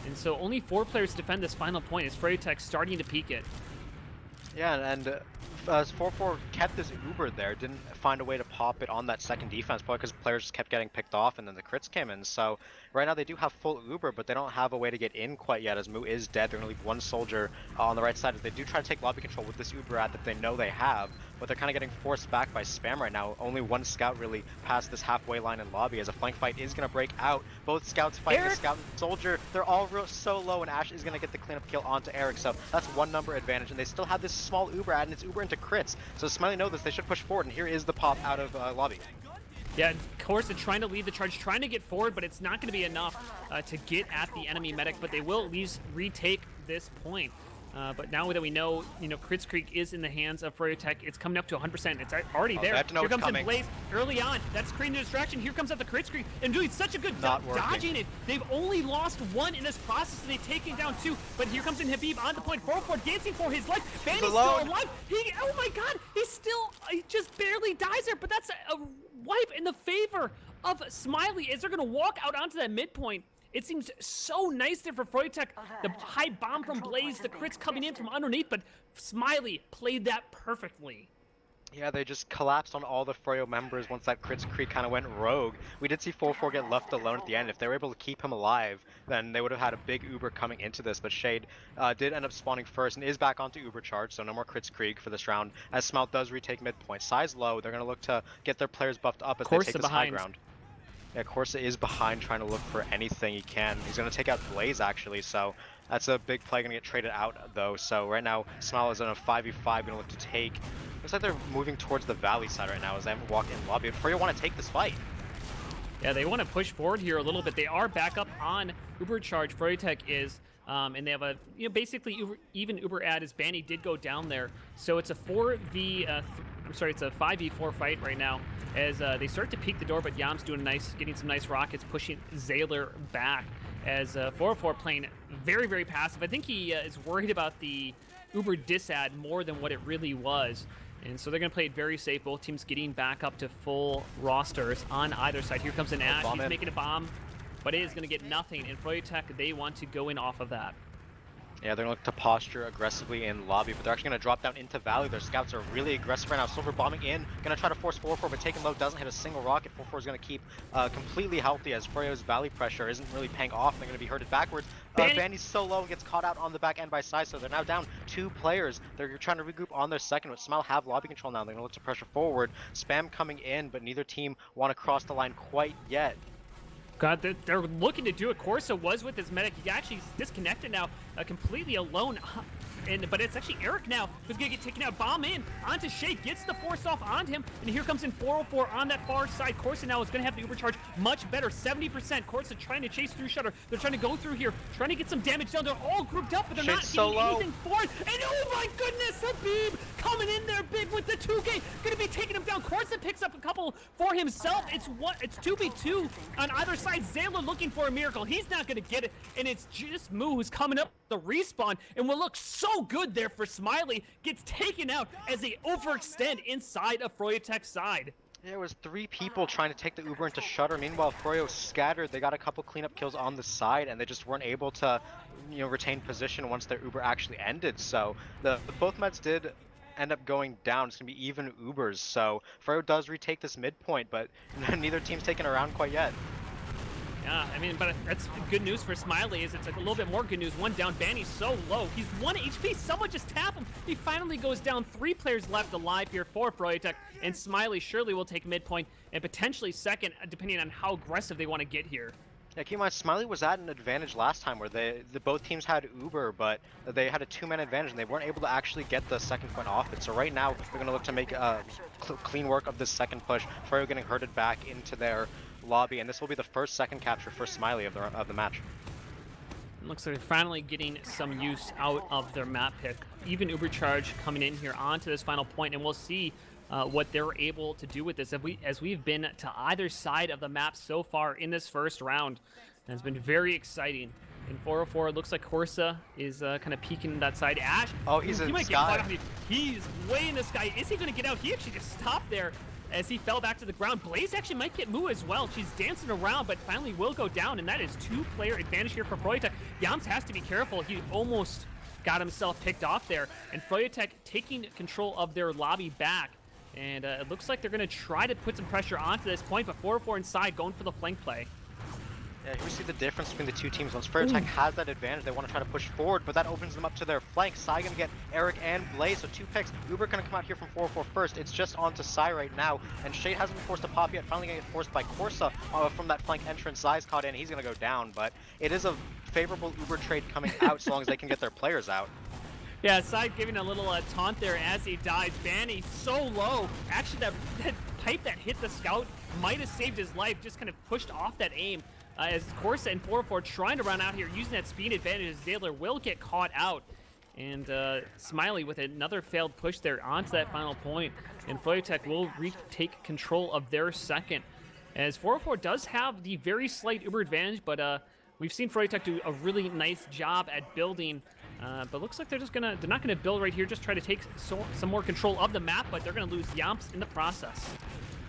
And so only 4 players defend this final point as Froyotech starting to peek it. Yeah, and 4-4 kept this Uber there, didn't find a way to pop it on that second defense, probably because players just kept getting picked off and then the crits came in. So right now they do have full Uber, but they don't have a way to get in quite yet as Moo is dead. They're going to leave 1 soldier on the right side as they do try to take lobby control with this Uber at that they know they have, but they're kind of getting forced back by spam right now. Only 1 scout really past this halfway line in lobby as a flank fight is going to break out. Both scouts fighting the scout and soldier. They're all so low, and Ash is going to get the cleanup kill onto Eric, so that's 1 number advantage, and they still have this small Uber ad, and it's Uber into crits. So Smiley knows this, they should push forward, and here is the pop out of lobby. Yeah, of course, they're trying to lead the charge, trying to get forward, but it's not going to be enough to get at the enemy medic, but they will at least retake this point. But now that we know, Crits Creek is in the hands of Froyotech, it's coming up to 100%. It's already there. Here comes in Blaze early on. That's creating a distraction. Here comes out the Crits Creek and doing such a good job dodging it. They've only lost 1 in this process, and they've taken down 2. But here comes in Habib on the point. 404 dancing for his life. Banny's still alive. Oh my god, he just barely dies there. But that's a wipe in the favor of Smiley as they're going to walk out onto that midpoint. It seems so nice there for Froyotech. The high bomb from Blaze, the crits coming in from underneath, but Smiley played that perfectly. Yeah, they just collapsed on all the Froyo members once that Crits Creek kind of went rogue. We did see 4-4 get left alone at the end. If they were able to keep him alive, then they would have had a big Uber coming into this, but Shade did end up spawning first and is back onto Uber charge, so no more Crits Creek for this round, as Smelt does retake midpoint. Size low, they're going to look to get their players buffed up as they take this high ground. Yeah, Corsa is behind trying to look for anything he can. He's going to take out Blaze, actually, so that's a big play. Going to get traded out, though. So right now, Smile is in a 5v5, going to look to take. Looks like they're moving towards the Valley side right now as they haven't walked in lobby. But Froyo want to take this fight. Yeah, they want to push forward here a little bit. They are back up on Uber charge. Froyotech is, and they have a basically even Uber ad as Banny did go down there. So it's a 5v4 fight right now as they start to peek the door, but Yam's doing getting some nice rockets, pushing Zayler back as 404 playing very, very passive. I think he is worried about the Uber disad more than what it really was. And so they're going to play it very safe. Both teams getting back up to full rosters on either side. Here comes an Ash. He's making a bomb, but it is going to get nothing. And Froyotech, they want to go in off of that. Yeah, they're going to look to posture aggressively in lobby, but they're actually going to drop down into Valley. Their scouts are really aggressive right now. Silver bombing in, going to try to force 4-4, but taking low, doesn't hit a single rocket. 4-4 is going to keep completely healthy as Froyo's Valley pressure isn't really paying off. They're going to be herded backwards. Banny's so low and gets caught out on the back end by Sai, so they're now down 2 players. They're trying to regroup on their second, but Smile have lobby control now. They're going to look to pressure forward. Spam coming in, but neither team want to cross the line quite yet. God, they're looking to do it. Corsa was with his medic. He actually disconnected now, completely alone. But it's actually Eric now who's going to get taken out. Bomb in onto Shade, gets the force off on him, and here comes in 404 on that far side. Corsa now is going to have the Uber charge much better, 70%. Corsa trying to chase through Shutter. They're trying to go through here, trying to get some damage down. They're all grouped up, but they're not getting anything for it. And oh my goodness, Habib coming in there big with the 2K. Going to be taking him down. Corsa picks up a couple careful for himself. It's 2v2 on either side. Zayla looking for a miracle. He's not gonna get it, and it's just Moo who's coming up the respawn, and what looks so good there for Smiley gets taken out as they overextend inside of Froyotech's side. There was 3 people trying to take the Uber into Shutter. Meanwhile, Froyo scattered. They got a couple cleanup kills on the side, and they just weren't able to, retain position once their Uber actually ended. So both meds did end up going down. It's gonna be even Ubers. So Froyo does retake this midpoint, but neither team's taken around quite yet. Yeah, I mean, but that's good news for Smiley. Is it's like a little bit more good news. One down, Banny's so low. He's 1 HP. Someone just tap him. He finally goes down. 3 players left alive here for Froyotech, and Smiley surely will take midpoint and potentially second, depending on how aggressive they want to get here. Yeah, keep in mind, Smiley was at an advantage last time where both teams had Uber, but they had a 2-man advantage and they weren't able to actually get the second point off it. So right now, they're going to look to make clean work of this second push. Froyo getting herded back into their lobby, and this will be the first second capture for Smiley of the match. It looks like they're finally getting some use out of their map pick. Even Uber Charge coming in here onto this final point, and we'll see what they're able to do with this. As we've been to either side of the map so far in this first round, and it's been very exciting. In 404, it looks like Corsa is kind of peeking that side. Ash, oh, he's in the sky. He's way in the sky. Is he going to get out? He actually just stopped there as he fell back to the ground. Blaze actually might get Moo as well. She's dancing around, but finally will go down, and that is 2-player advantage here for Froyotech. Yams has to be careful. He almost got himself picked off there, and Froyotech taking control of their lobby back. And it looks like they're going to try to put some pressure onto this point, but 404 inside going for the flank play. Yeah, here we see the difference between the two teams. Once Froyotech has that advantage, they want to try to push forward, but that opens them up to their flank. Sai gonna get Eric and Blaze, so 2 picks. Uber gonna come out here from 404 first. It's just onto Sai right now, and Shade hasn't been forced to pop yet. Finally gonna get forced by Corsa from that flank entrance. Sai's caught in, he's gonna go down, but it is a favorable Uber trade coming out so long as they can get their players out. Yeah, Sai giving a little taunt there as he dies. Banny so low. Actually, that pipe that hit the scout might have saved his life, just kind of pushed off that aim. As Corsa and 404 trying to run out here using that speed advantage, Zayler will get caught out. And Smiley with another failed push there onto that final point. And Froyotech will retake control of their second. As 404 does have the very slight Uber advantage, but we've seen Froyotech do a really nice job at building. But looks like they're not gonna build right here, just try to take some more control of the map, but they're gonna lose Yamps in the process.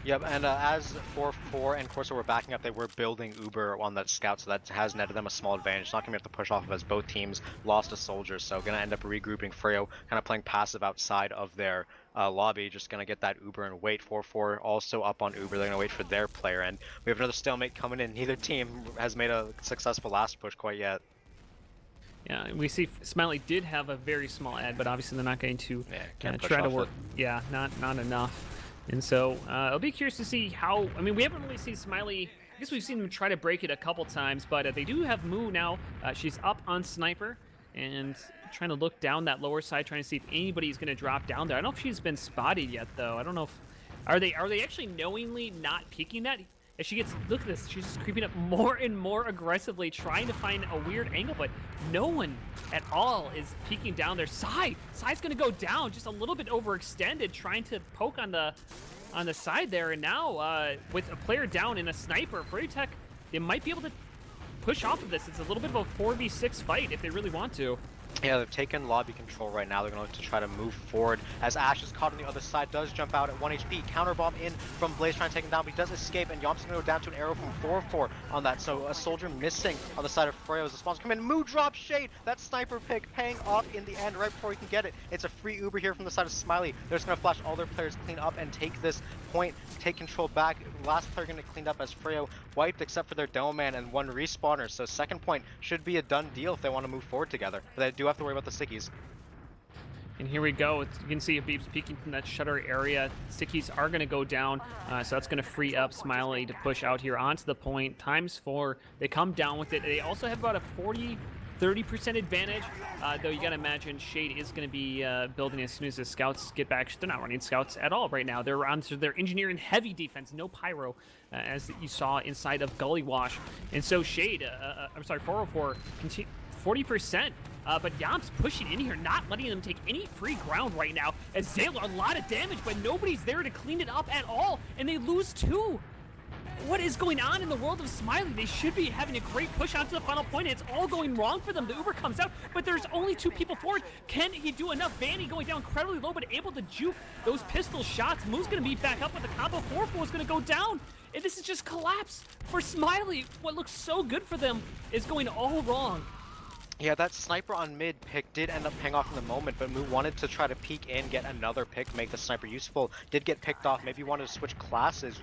Yep, and as 4-4 and Corsa were backing up, they were building Uber on that scout, so that has netted them a small advantage. Not going to have to push off of as both teams lost a soldier, so going to end up regrouping. Froyo kind of playing passive outside of their lobby, just going to get that Uber and wait. 4-4 also up on Uber, they're going to wait for their player, and we have another stalemate coming in. Neither team has made a successful last push quite yet. Yeah, we see Smiley did have a very small ad, but obviously they're not going to try to work. Yeah, not enough. And so I'll be curious to see how. I mean, we haven't really seen Smiley. I guess we've seen them try to break it a couple times, but they do have Moo now. She's up on Sniper and trying to look down that lower side, trying to see if anybody's going to drop down there. I don't know if she's been spotted yet, though. I don't know if are they actually knowingly not peeking that. As she gets, look at this, she's just creeping up more and more aggressively, trying to find a weird angle, but no one at all is peeking down there. Sai's gonna go down, just a little bit overextended, trying to poke on the side there, and now with a player down and a sniper, Froyotech, they might be able to push off of this. It's a little bit of a 4v6 fight if they really want to. Yeah, they've taken lobby control right now. They're going to look to try to move forward. As Ash is caught on the other side, does jump out at 1 HP. Counterbomb in from Blaze trying to take him down, but he does escape, and Yomps going to go down to an arrow from 4-4 on that. So a soldier missing on the side of Froyo as the spawns come in. Moo drop Shade. That sniper pick paying off in the end right before he can get it. It's a free Uber here from the side of Smiley. They're just going to flash all their players clean up and take this point, take control back. Last player going to clean up as Froyo wiped except for their demo man and 1 respawner. So second point should be a done deal if they want to move forward together. But they do have to worry about the stickies. And here we go. You can see Habib's peeking from that shutter area. Stickies are going to go down, so that's going to free up Smiley to push out here onto the point. ×4. They come down with it. They also have about a 30% advantage, though you got to imagine Shade is going to be building as soon as the scouts get back. They're not running scouts at all right now. They're on to their engineering heavy defense, no pyro, as you saw inside of Gully Wash. And so Shade, I'm sorry, 404, 40%. But Yam's pushing in here, not letting them take any free ground right now. as Zayla, a lot of damage, but nobody's there to clean it up at all, and they lose 2. What is going on in the world of Smiley? They should be having a great push onto the final point. It's all going wrong for them. The Uber comes out, but there's only 2 people forward. Can he do enough? Vanny going down incredibly low, but able to juke those pistol shots. Moo's going to be back up with the combo. 4-4 is going to go down. And this is just collapse for Smiley. What looks so good for them is going all wrong. Yeah, that sniper on mid pick did end up paying off in the moment, but Moo wanted to try to peek in, get another pick, make the sniper useful. Did get picked off, maybe wanted to switch classes.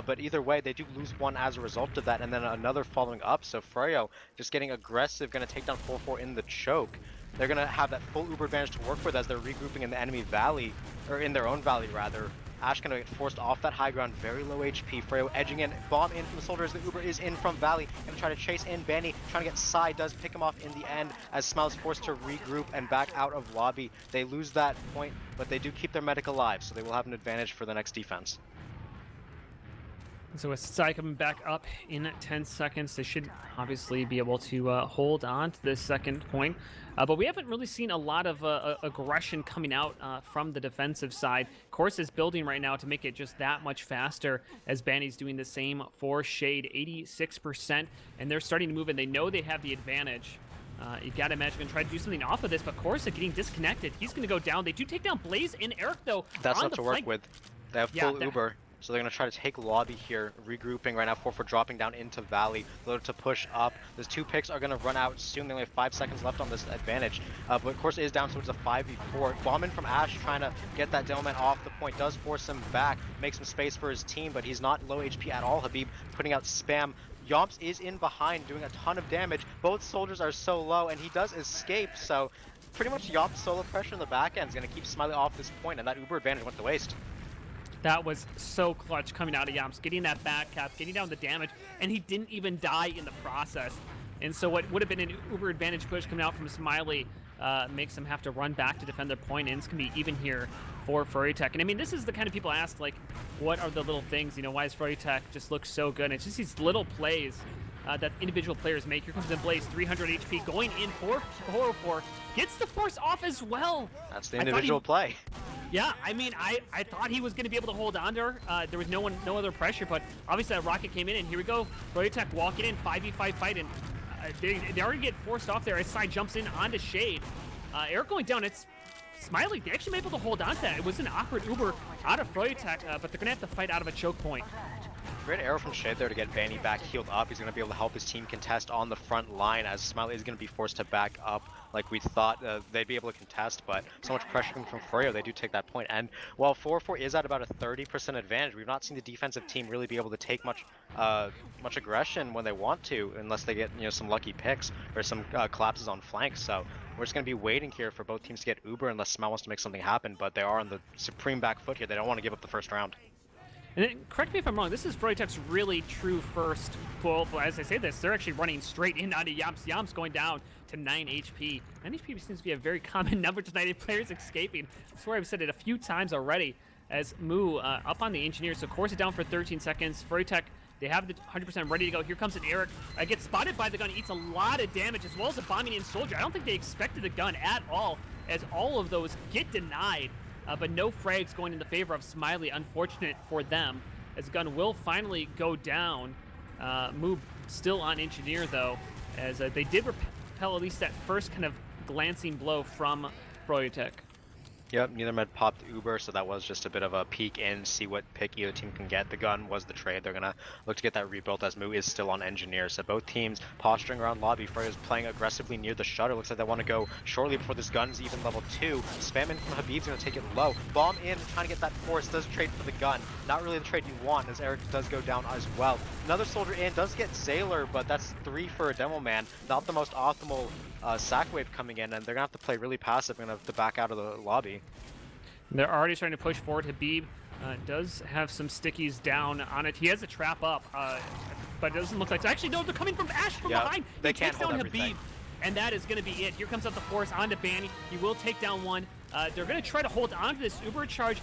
But either way, they do lose one as a result of that, and then another following up. So Froyo just getting aggressive, going to take down 4-4 in the choke. They're going to have that full Uber advantage to work with as they're regrouping in the enemy valley, or in their own valley rather. Ash going to get forced off that high ground, very low HP. Froyo edging in, bomb in from the soldiers. The Uber is in from valley, going to try to chase in. Banny trying to get Sai, does pick him off in the end as Smile is forced to regroup and back out of lobby. They lose that point, but they do keep their medic alive, so they will have an advantage for the next defense. So with Sai coming back up in 10 seconds, they should obviously be able to hold on to this second point. But we haven't really seen a lot of aggression coming out from the defensive side. Course is building right now to make it just that much faster, as Banny's doing the same for Shade, 86%, and they're starting to move in. They know they have the advantage. You gotta imagine gonna try to do something off of this, but Corsa getting disconnected. He's gonna go down. They do take down Blaze and Eric though. That's on not the to work flank. with. They have full Uber. So they're going to try to take lobby here, regrouping right now. 4-4 dropping down into valley, loaded to push up. Those 2 picks are going to run out soon. They only have 5 seconds left on this advantage. But of course it is down, so it's a 5v4. Bombing from Ash trying to get that Demoman off the point, does force him back, makes some space for his team, but he's not low HP at all. Habib putting out spam. Yomps is in behind, doing a ton of damage. Both soldiers are so low, and he does escape, so pretty much Yomps solo pressure in the back end is going to keep Smiley off this point, and that Uber advantage went to waste. That was so clutch coming out of Yomps, getting that back cap, getting down the damage, and he didn't even die in the process. And so what would have been an Uber advantage push coming out from Smiley makes them have to run back to defend their point, and it's going to be even here for Froyotech. And I mean, this is the kind of people ask, like, what are the little things, you know, why does Froyotech just look so good? And it's just these little plays that individual players make. Here comes in Blaze, 300 HP, going in for 4-4, gets the force off as well. That's the individual play. Yeah, I mean, I thought he was going to be able to hold on to her. There was no other pressure, but obviously that rocket came in, and here we go. Froyotech walking in, 5v5 fight, and they already get forced off there as Sai jumps in onto Shade. Eric going down, it's Smiley. They actually been able to hold on to that. It was an awkward Uber out of Froyotech, but they're going to have to fight out of a choke point. Great arrow from Shade there to get Vanny back healed up. He's going to be able to help his team contest on the front line, as Smiley is going to be forced to back up like we thought they'd be able to contest, but so much pressure coming from Froyo, they do take that point. And while 4-4 is at about a 30% advantage, we've not seen the defensive team really be able to take much aggression when they want to, unless they get, you know, some lucky picks or some collapses on flanks. So we're just going to be waiting here for both teams to get Uber unless Smile wants to make something happen, but they are on the supreme back foot here. They don't want to give up the first round. And then, correct me if I'm wrong, this is Froyotech's really true first pull. As I say this, they're actually running straight in onto Yomps. Yomps going down to 9 HP. 9 HP seems to be a very common number tonight. Players escaping. I swear I've said it a few times already. As Moo up on the engineer. So Corsa down for 13 seconds. Froyotech, they have the 100% ready to go. Here comes an Eric. Gets spotted by the gun. Eats a lot of damage, as well as a bombing in soldier. I don't think they expected the gun at all, as all of those get denied. But no frags going in the favor of Smiley. Unfortunate for them, as the gun will finally go down. Moo still on engineer, though, as they did repel at least that first kind of glancing blow from Froyotech. Yep, neither med popped Uber, so that was just a bit of a peek in, see what pick either team can get. The gun was the trade. They're going to look to get that rebuilt, as Moo is still on engineer. So both teams posturing around lobby. Froyo's playing aggressively near the shutter. Looks like they want to go shortly before this gun's even level 2. Spam in from Habib's going to take it low. Bomb in, trying to get that force. Does trade for the gun. Not really the trade you want, as Eric does go down as well. Another soldier in, does get Zayler, but that's 3 for a demo man. Not the most optimal sack wave coming in, and they're going to have to play really passive. They're going to have to back out of the lobby. They're already starting to push forward. Habib does have some stickies down on it. He has a trap up, but it doesn't look like... Actually, no, they're coming from Ash from behind. They can't takes down Habib, and that is going to be it. Here comes up the force onto Banny. He will take down one. They're going to try to hold on to this Uber charge.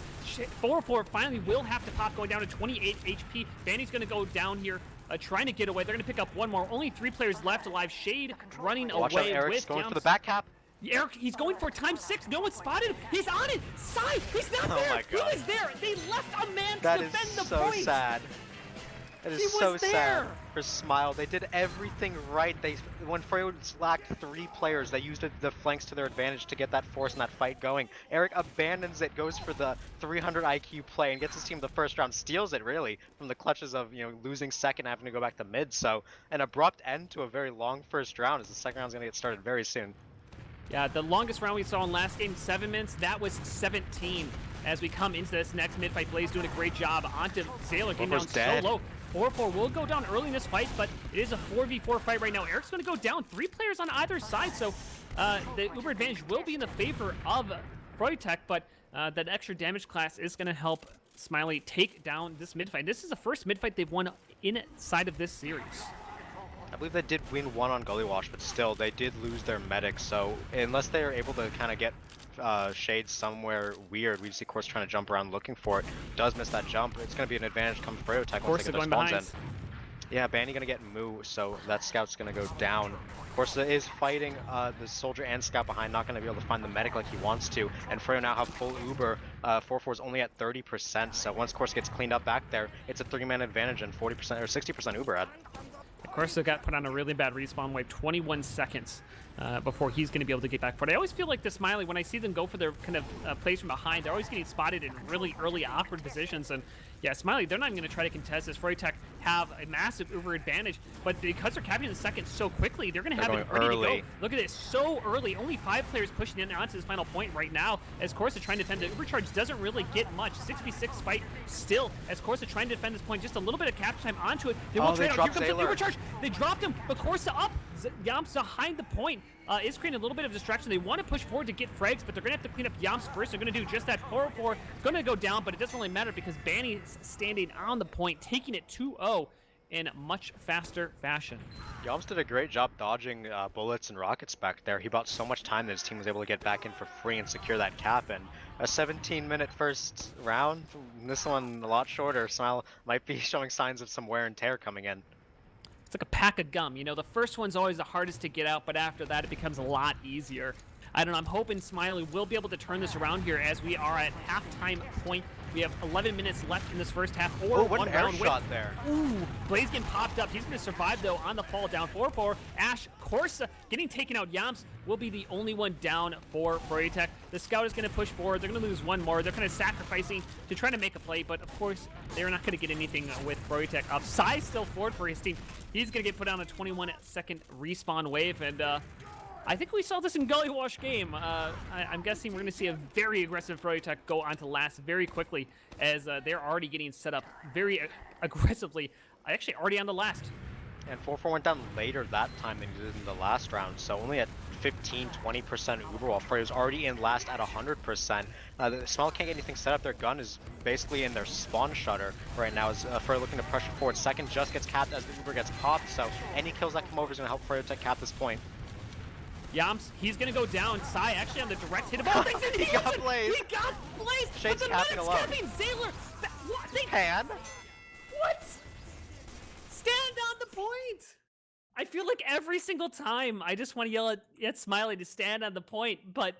4-4 finally will have to pop, going down to 28 HP. Banny's going to go down here, trying to get away. They're going to pick up one more. Only 3 players left alive. Shade running Watch away out, Eric's with going Yomps. for the back cap. Eric, he's going for time 6. No one spotted him. He's on it. Sai, he's not Oh there. my He God. was there. They left a man That to is defend the so point. sad. That He is so was sad there. for Smile. They did everything right. When Froyo lacked 3 players, they used the flanks to their advantage to get that force and that fight going. Eric abandons it, goes for the 300 IQ play, and gets his team the first round. Steals it really from the clutches of losing second, having to go back to mid. So an abrupt end to a very long first round, as the second round's gonna get started very soon. Yeah, the longest round we saw in last game, 7 minutes. That was 17. As we come into this next mid-fight, Blaze doing a great job. Onto Sailor getting down so low. 4-4 will go down early in this fight, but it is a 4v4 fight right now. Eric's going to go down. 3 players on either side, so the Uber advantage will be in the favor of Froyotech, but that extra damage class is going to help Smiley take down this mid-fight. This is the first mid-fight they've won inside of this series. I believe they did win 1 on Gully Wash, but still, they did lose their medic, so unless they are able to kind of get Shade somewhere weird, we see Course trying to jump around looking for it, does miss that jump. It's going to be an advantage come Froyotech once they get their spawns in. Yeah, Banny going to get Moo, so that Scout's going to go down. Corsa is fighting the Soldier and Scout behind, not going to be able to find the medic like he wants to, and Froyo now have full Uber. 4-4 is only at 30%, so once Corsa gets cleaned up back there, it's a 3-man advantage and 40% or 60% Uber ad. Corsa got put on a really bad respawn wave, 21 seconds before he's going to be able to get back. But I always feel like the Smiley, when I see them go for their kind of plays from behind, they're always getting spotted in really early, awkward positions. And yeah, Smiley, they're not even going to try to contest this. Froyotech have a massive Uber advantage, but because they're capturing the second so quickly, they're going to have it ready to go. Look at this, so early. Only 5 players pushing in onto this final point right now, as Corsa trying to defend. The Uber charge doesn't really get much. 6v6 fight still, as Corsa trying to defend this point. Just a little bit of capture time onto it. They will trade out. Here comes the Uber charge. They dropped him, but Corsa up. Yamps behind the point is creating a little bit of distraction. They want to push forward to get frags, but they're going to have to clean up Yamps first. They're going to do just that. 4-4 going to go down, but it doesn't really matter because Banny's standing on the point, taking it 2-0 in much faster fashion. Yamps did a great job dodging bullets and rockets back there. He bought so much time that his team was able to get back in for free and secure that cap. And a 17-minute first round, this one a lot shorter. Smile might be showing signs of some wear and tear coming in. It's like a pack of gum. You know, the first one's always the hardest to get out, but after that, it becomes a lot easier. I don't know. I'm hoping Smiley will be able to turn this around here as we are at halftime point. We have 11 minutes left in this first half. Or what one an air round shot there. Ooh, Blaze getting popped up. He's going to survive, though, on the fall down. 4-4. Ash, Corsa getting taken out. Yamps will be the only one down for Froyotech. The Scout is going to push forward. They're going to lose one more. They're kind of sacrificing to try to make a play, but of course, they're not going to get anything with Froyotech up. Sai still forward for his team. He's going to get put on a 21-second respawn wave, and I think we saw this in Gully Wash game. I'm guessing we're going to see a very aggressive Froyotech go on to last very quickly, as they're already getting set up very aggressively. Actually, already on the last. And 4-4 went down later that time than he did in the last round, so only at 15-20% Uber, while Froyo's already in last at 100%. The Smile can't get anything set up. Their gun is basically in their spawn shutter right now, as Froyo looking to pressure forward. Second just gets capped as the Uber gets popped, so any kills that come over is going to help Froyotech cap this point. Yamps, he's gonna go down. Sai actually on the direct hit of all things, and he got Blaze. He got Blaze. Shade's capping alone. Sailor. What? They can. What? Stand on the point. I feel like every single time I just want to yell at Smiley to stand on the point, but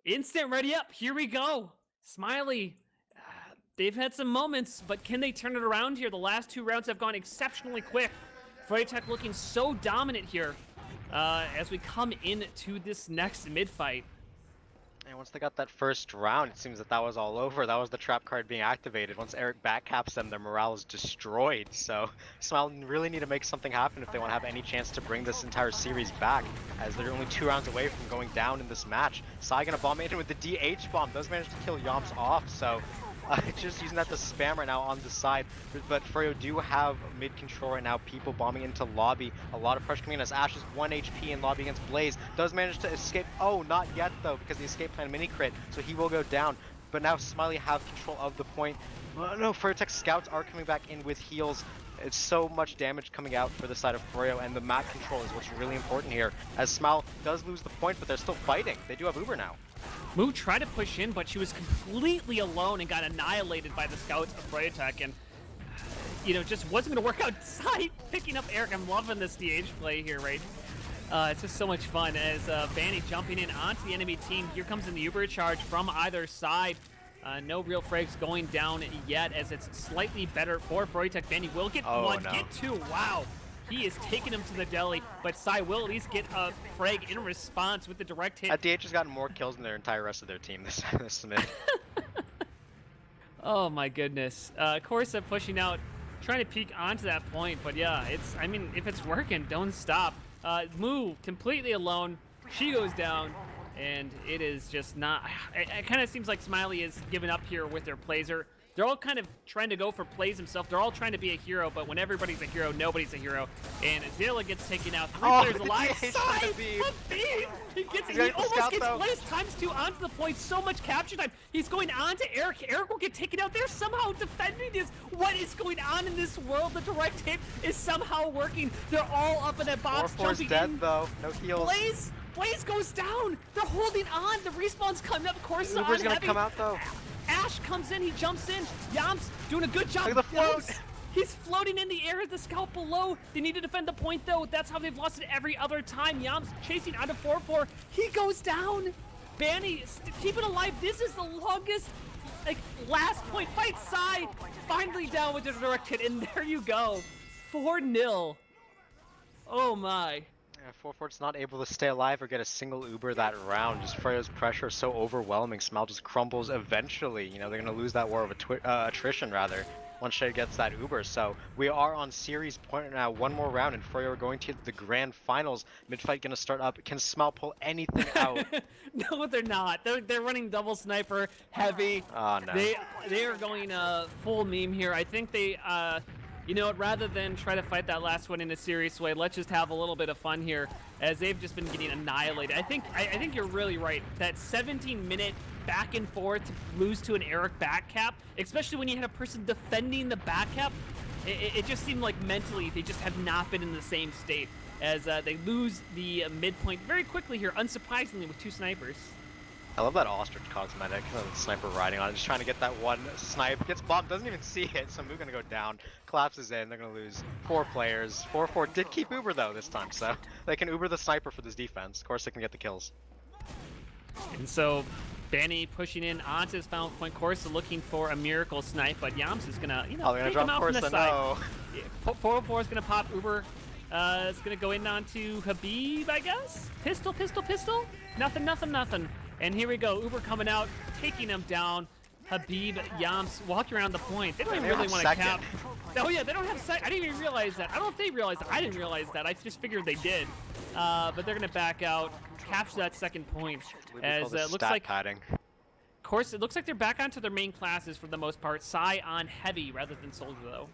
instant ready up. Here we go. Smiley. They've had some moments, but can they turn it around here? The last 2 rounds have gone exceptionally quick. Froyotech looking so dominant here. As we come into this next mid-fight. And once they got that first round, it seems that was all over. That was the trap card being activated. Once Eric backcaps them, their morale is destroyed. So Smile really need to make something happen if they want to have any chance to bring this entire series back, as they're only 2 rounds away from going down in this match. Sai gonna bomb in with the DH bomb, does manage to kill Yamps off, so just using that to spam right now on the side. But Froyo do have mid control right now, people bombing into lobby. A lot of pressure coming in as Ash is 1 HP in lobby against Blaze. Does manage to escape. Oh, not yet though, because the escape plan mini crit, so he will go down. But now Smiley have control of the point. No, Froyotech scouts are coming back in with heals. It's so much damage coming out for the side of Froyo, and the map control is what's really important here. As Smile does lose the point, but they're still fighting. They do have Uber now. Moo tried to push in, but she was completely alone and got annihilated by the scouts of Froyotech, and you know, just wasn't going to work out. Sai picking up Eric. I'm loving this DH play here, right? It's just so much fun as Banny jumping in onto the enemy team. Here comes an Uber charge from either side. No real frags going down yet, as it's slightly better for Froyotech. Banny will get one, get two. Wow. He is taking him to the deli, but Sai will at least get a frag in response with the direct hit. DH has gotten more kills than their entire rest of their team this mid. Oh my goodness. Corsa pushing out, trying to peek onto that point, but yeah, I mean, if it's working, don't stop. Moo completely alone. She goes down, and it is just not. It kind of seems like Smiley is giving up here with their plays. They're all kind of trying to go for plays themselves. They're all trying to be a hero, but when everybody's a hero, nobody's a hero. And Zilla gets taken out. Three players alive. Habib! He almost gets placed ×2 onto the point. So much capture time. He's going on to Eric. Eric will get taken out. They're somehow defending this. What is going on in this world? The direct hit is somehow working. They're all up in that box. 4-4's dead though. No heals. Blaze goes down. They're holding on. The respawn's coming up. Of course, Uber's gonna come out though. Ash comes in, he jumps in. Yams doing a good job. Look at the float. He's floating in the air, the scout below. They need to defend the point though. That's how they've lost it every other time. Yams chasing out of 4-4. He goes down. Banny, keep it alive. This is the longest, last point fight. Sai finally down with the direct hit, and there you go. 4-0. Oh my. 4-4's not able to stay alive or get a single Uber that round. Just Freyo's pressure is so overwhelming. Smile just crumbles eventually. You know, they're going to lose that war of attrition, rather, once Shay gets that Uber. So we are on series point now. One more round, and Freyo are going to the grand finals. Mid-fight going to start up. Can Smile pull anything out? No, they're not. They're running double sniper, heavy. Oh, no. They are going full meme here. I think they... you know, rather than try to fight that last one in a serious way, let's just have a little bit of fun here, as they've just been getting annihilated. I think you're really right. That 17-minute back and forth to lose to an Eric back cap, especially when you had a person defending the back cap, it just seemed like mentally they just have not been in the same state, as they lose the midpoint very quickly here, unsurprisingly, with two snipers. I love that ostrich cosmetic, the sniper riding on it, just trying to get that one snipe. Gets bombed, doesn't even see it, so Moo gonna go down. Collapses in, they're gonna lose 4 players. 4-4 did keep Uber though this time, so they can Uber the sniper for this defense. Of course they can get the kills. And so, Banny pushing in onto his final point. Corsa looking for a miracle snipe, but Yams is gonna, you know, take him out from the side. No. 404 is gonna pop Uber. It's gonna go in onto Habib, I guess? Pistol. Nothing. And here we go, Uber coming out, taking him down. Habib, Yams walking around the point. They don't even really want to cap. Oh yeah, they don't have second. I didn't even realize that. I don't know if they realized that. I didn't realize that. I just figured they did. But they're gonna back out, capture that second point. As it looks like, padding. Of course, it looks like they're back onto their main classes for the most part. Sai on heavy rather than soldier though.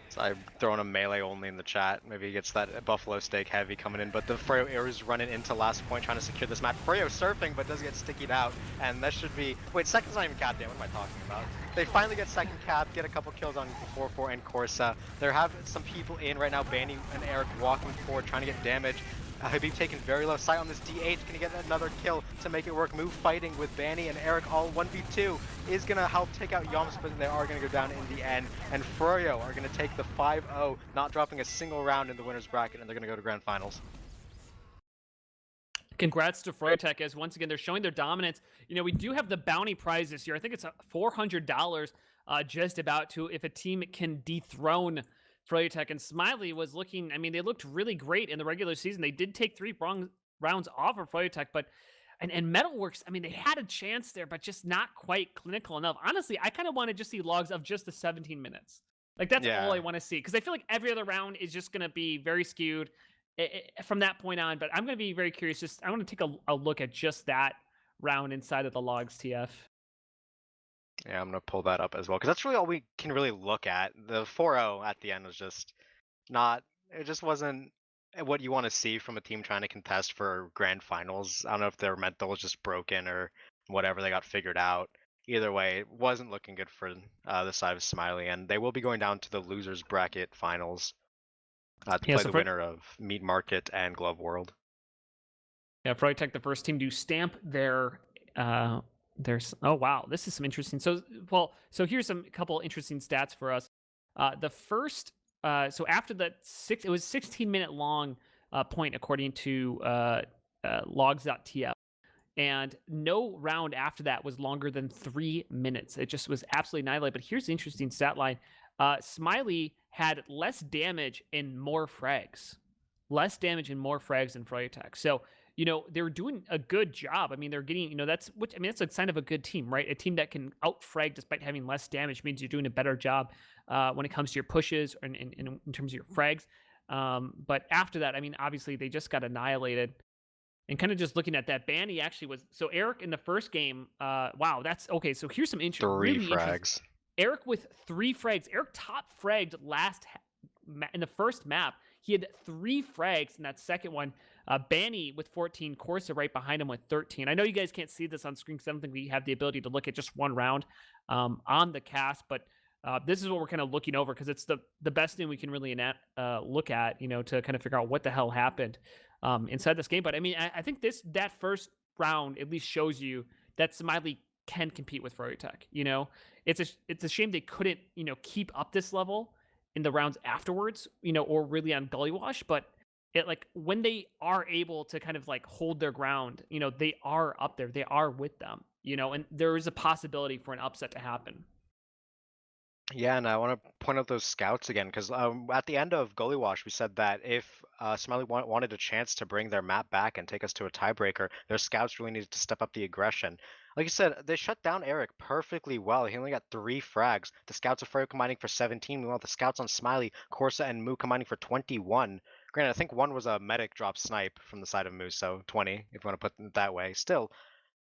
So I'm throwing a melee only in the chat. Maybe he gets that buffalo steak heavy coming in, but the Freyo is running into last point trying to secure this map. Freyo surfing, but does get stickied out, and that should be... Wait, second's not even capped yet. What am I talking about? They finally get second cap, get a couple kills on 4-4 and Corsa. There have some people in right now, Banny and Eric walking forward, trying to get damage. Habib taking very low sight on this DH, gonna get another kill to make it work. Move fighting with Banny and Eric all 1v2 is gonna help take out Yams, but they are gonna go down in the end. And Froyo are gonna take the 5-0, not dropping a single round in the winner's bracket, and they're gonna go to grand finals. Congrats to Froyotech, as once again they're showing their dominance. You know, we do have the bounty prize this year. I think it's $400 just about to, if a team can dethrone Froyotech. And Smiley was looking, I mean, they looked really great in the regular season. They did take 3 rounds off of Froyotech, but and Metalworks, I mean, they had a chance there, but just not quite clinical enough. Honestly, I kind of want to just see logs of just the 17 minutes. Like, that's all I want to see, because I feel like every other round is just going to be very skewed from that point on. But I'm going to be very curious. Just I want to take a look at just that round inside of the logs, TF. Yeah, I'm going to pull that up as well, because that's really all we can really look at. The 4-0 at the end was just not, it just wasn't what you want to see from a team trying to contest for grand finals. I don't know if their mental was just broken or whatever, they got figured out. Either way, it wasn't looking good for the side of Smiley, and they will be going down to the losers bracket finals to play the winner of Meat Market and Glove World. Yeah, Froyotech, the first team to stamp their oh wow, this is some interesting. So here's a couple interesting stats for us. The first so after that it was 16-minute long point according to logs.tf. And no round after that was longer than 3 minutes. It just was absolutely annihilated. But here's the interesting stat line. Smiley had less damage and more frags. Less damage and more frags than Froyotech. So, they were doing a good job. I mean, they're getting, that's a sign of a good team, right? A team that can out frag despite having less damage means you're doing a better job when it comes to your pushes and in terms of your frags. But after that, I mean, obviously they just got annihilated. And kind of just looking at that, Banny actually was so Eric in the first game. Wow, that's okay. So here's some Three really interesting. frags. Eric with 3 frags. Eric top fragged in the first map. He had 3 frags in that second one. Banny with 14, Corsa right behind him with 13. I know you guys can't see this on screen because I don't think we have the ability to look at just one round on the cast, but this is what we're kind of looking over because it's the best thing we can really look at, to kind of figure out what the hell happened inside this game. But I mean, I think that first round at least shows you that Smiley can compete with Froyotech. It's a shame they couldn't keep up this level in the rounds afterwards, or really on Gully Wash. But when they are able to kind of hold their ground, they are up there, they are with them, and there is a possibility for an upset to happen. Yeah, and I want to point out those scouts again because at the end of Goalie Wash, we said that if Smiley wanted a chance to bring their map back and take us to a tiebreaker, their scouts really needed to step up the aggression. Like you said, they shut down Eric perfectly well. He only got 3 frags. The scouts of Froyo combining for 17. We want the scouts on Smiley, Corsa, and Moo combining for 21. Granted, I think one was a medic drop snipe from the side of Moo, so 20, if you want to put it that way. Still,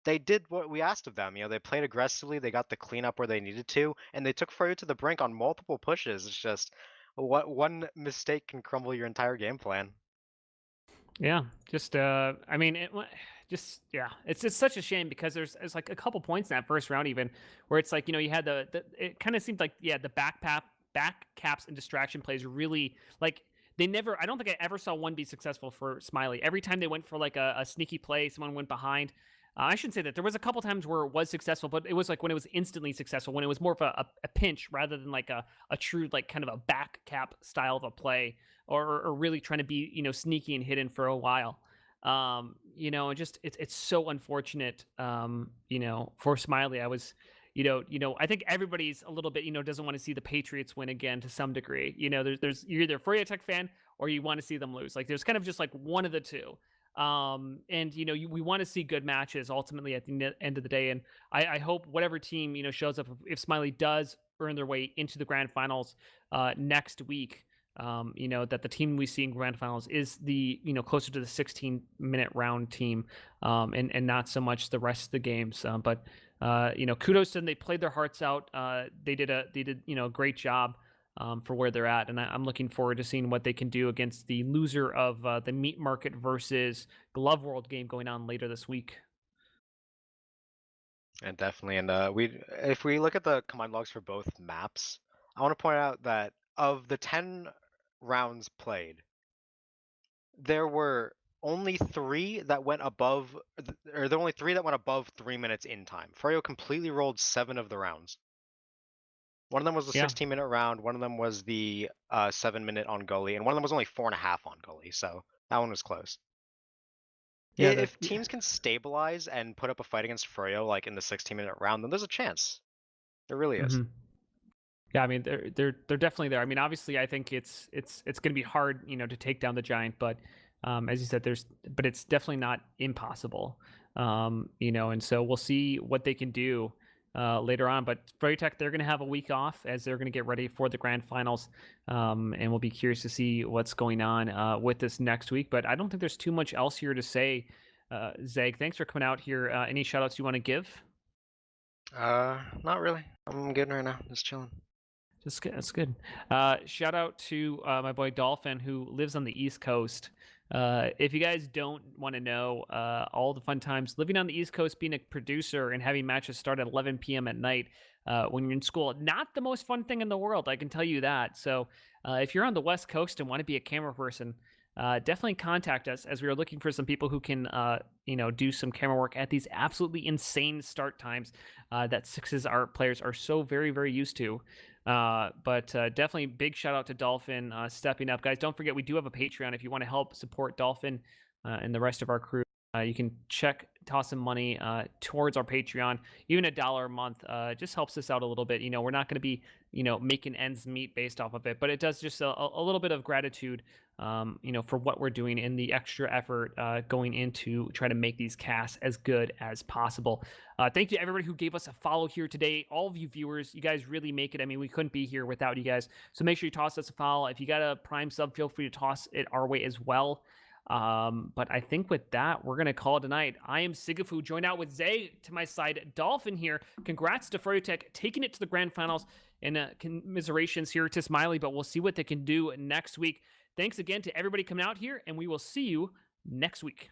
they did what we asked of them. They played aggressively, they got the cleanup where they needed to, and they took Froyo to the brink on multiple pushes. It's just what one mistake can crumble your entire game plan. Yeah, just I mean, it's just such a shame because there's a couple points in that first round even where it's you had it kind of seemed like the back caps and distraction plays really they never. I don't think I ever saw one be successful for Smiley. Every time they went for a sneaky play, someone went behind. I shouldn't say that. There was a couple times where it was successful, but it was when it was instantly successful, when it was more of a pinch rather than a true kind of a back cap style of a play, or really trying to be sneaky and hidden for a while. Just it's so unfortunate. For Smiley, I was. I think everybody's a little bit, doesn't want to see the Patriots win again to some degree. There's you're either a Froyotech fan or you want to see them lose. There's kind of just one of the two. And we want to see good matches ultimately at the end of the day. And I hope whatever team shows up, if Smiley does earn their way into the grand finals next week, that the team we see in grand finals is the closer to the 16-minute round team, and not so much the rest of the games. But kudos to them. They played their hearts out. They did a great job. For where they're at, and I'm looking forward to seeing what they can do against the loser of the Meat Market versus Glove World game going on later this week. And definitely, and if we look at the combined logs for both maps, I want to point out that of the 10 rounds played, there were only 3 that went above, or there were only 3 that went above 3 minutes in time. Froyo completely rolled 7 of the rounds. One of them was the 16-minute round, one of them was the 7-minute on Gully, and one of them was only 4.5 on Gully, so that one was close. Yeah, if teams can stabilize and put up a fight against Froyo in the 16-minute round, then there's a chance. There really is. Mm-hmm. Yeah, I mean they're definitely there. I mean, obviously, I think it's going to be hard, to take down the Giant, but as you said, but it's definitely not impossible. And so we'll see what they can do later on. But Froyotech, they're going to have a week off as they're going to get ready for the grand finals, and we'll be curious to see what's going on with this next week. But I don't think there's too much else here to say. Zeg, thanks for coming out here. Any shout outs you want to give? Not really. I'm good right now. Just chilling. That's good. Shout out to my boy Dolphin, who lives on the East Coast. If you guys don't want to know all the fun times living on the East Coast, being a producer and having matches start at 11 p.m. at night when you're in school, not the most fun thing in the world, I can tell you that. So if you're on the West Coast and want to be a camera person, definitely contact us, as we are looking for some people who can, do some camera work at these absolutely insane start times that sixes our players are so very, very used to. But definitely big shout out to Dolphin stepping up. Guys, don't forget, we do have a Patreon. If you want to help support Dolphin and the rest of our crew, you can toss some money towards our Patreon. Even $1 a month just helps us out a little bit. We're not going to be, making ends meet based off of it, but it does just a little bit of gratitude, for what we're doing and the extra effort going into trying to make these casts as good as possible. Thank you to everybody who gave us a follow here today. All of you viewers, you guys really make it. I mean, we couldn't be here without you guys. So make sure you toss us a follow. If you got a Prime sub, feel free to toss it our way as well. But I think with that, we're going to call it a night. I am Sigafu, joined out with Zay to my side, Dolphin here. Congrats to Froyotech taking it to the grand finals, and commiserations here to Smiley, but we'll see what they can do next week. Thanks again to everybody coming out here, and we will see you next week.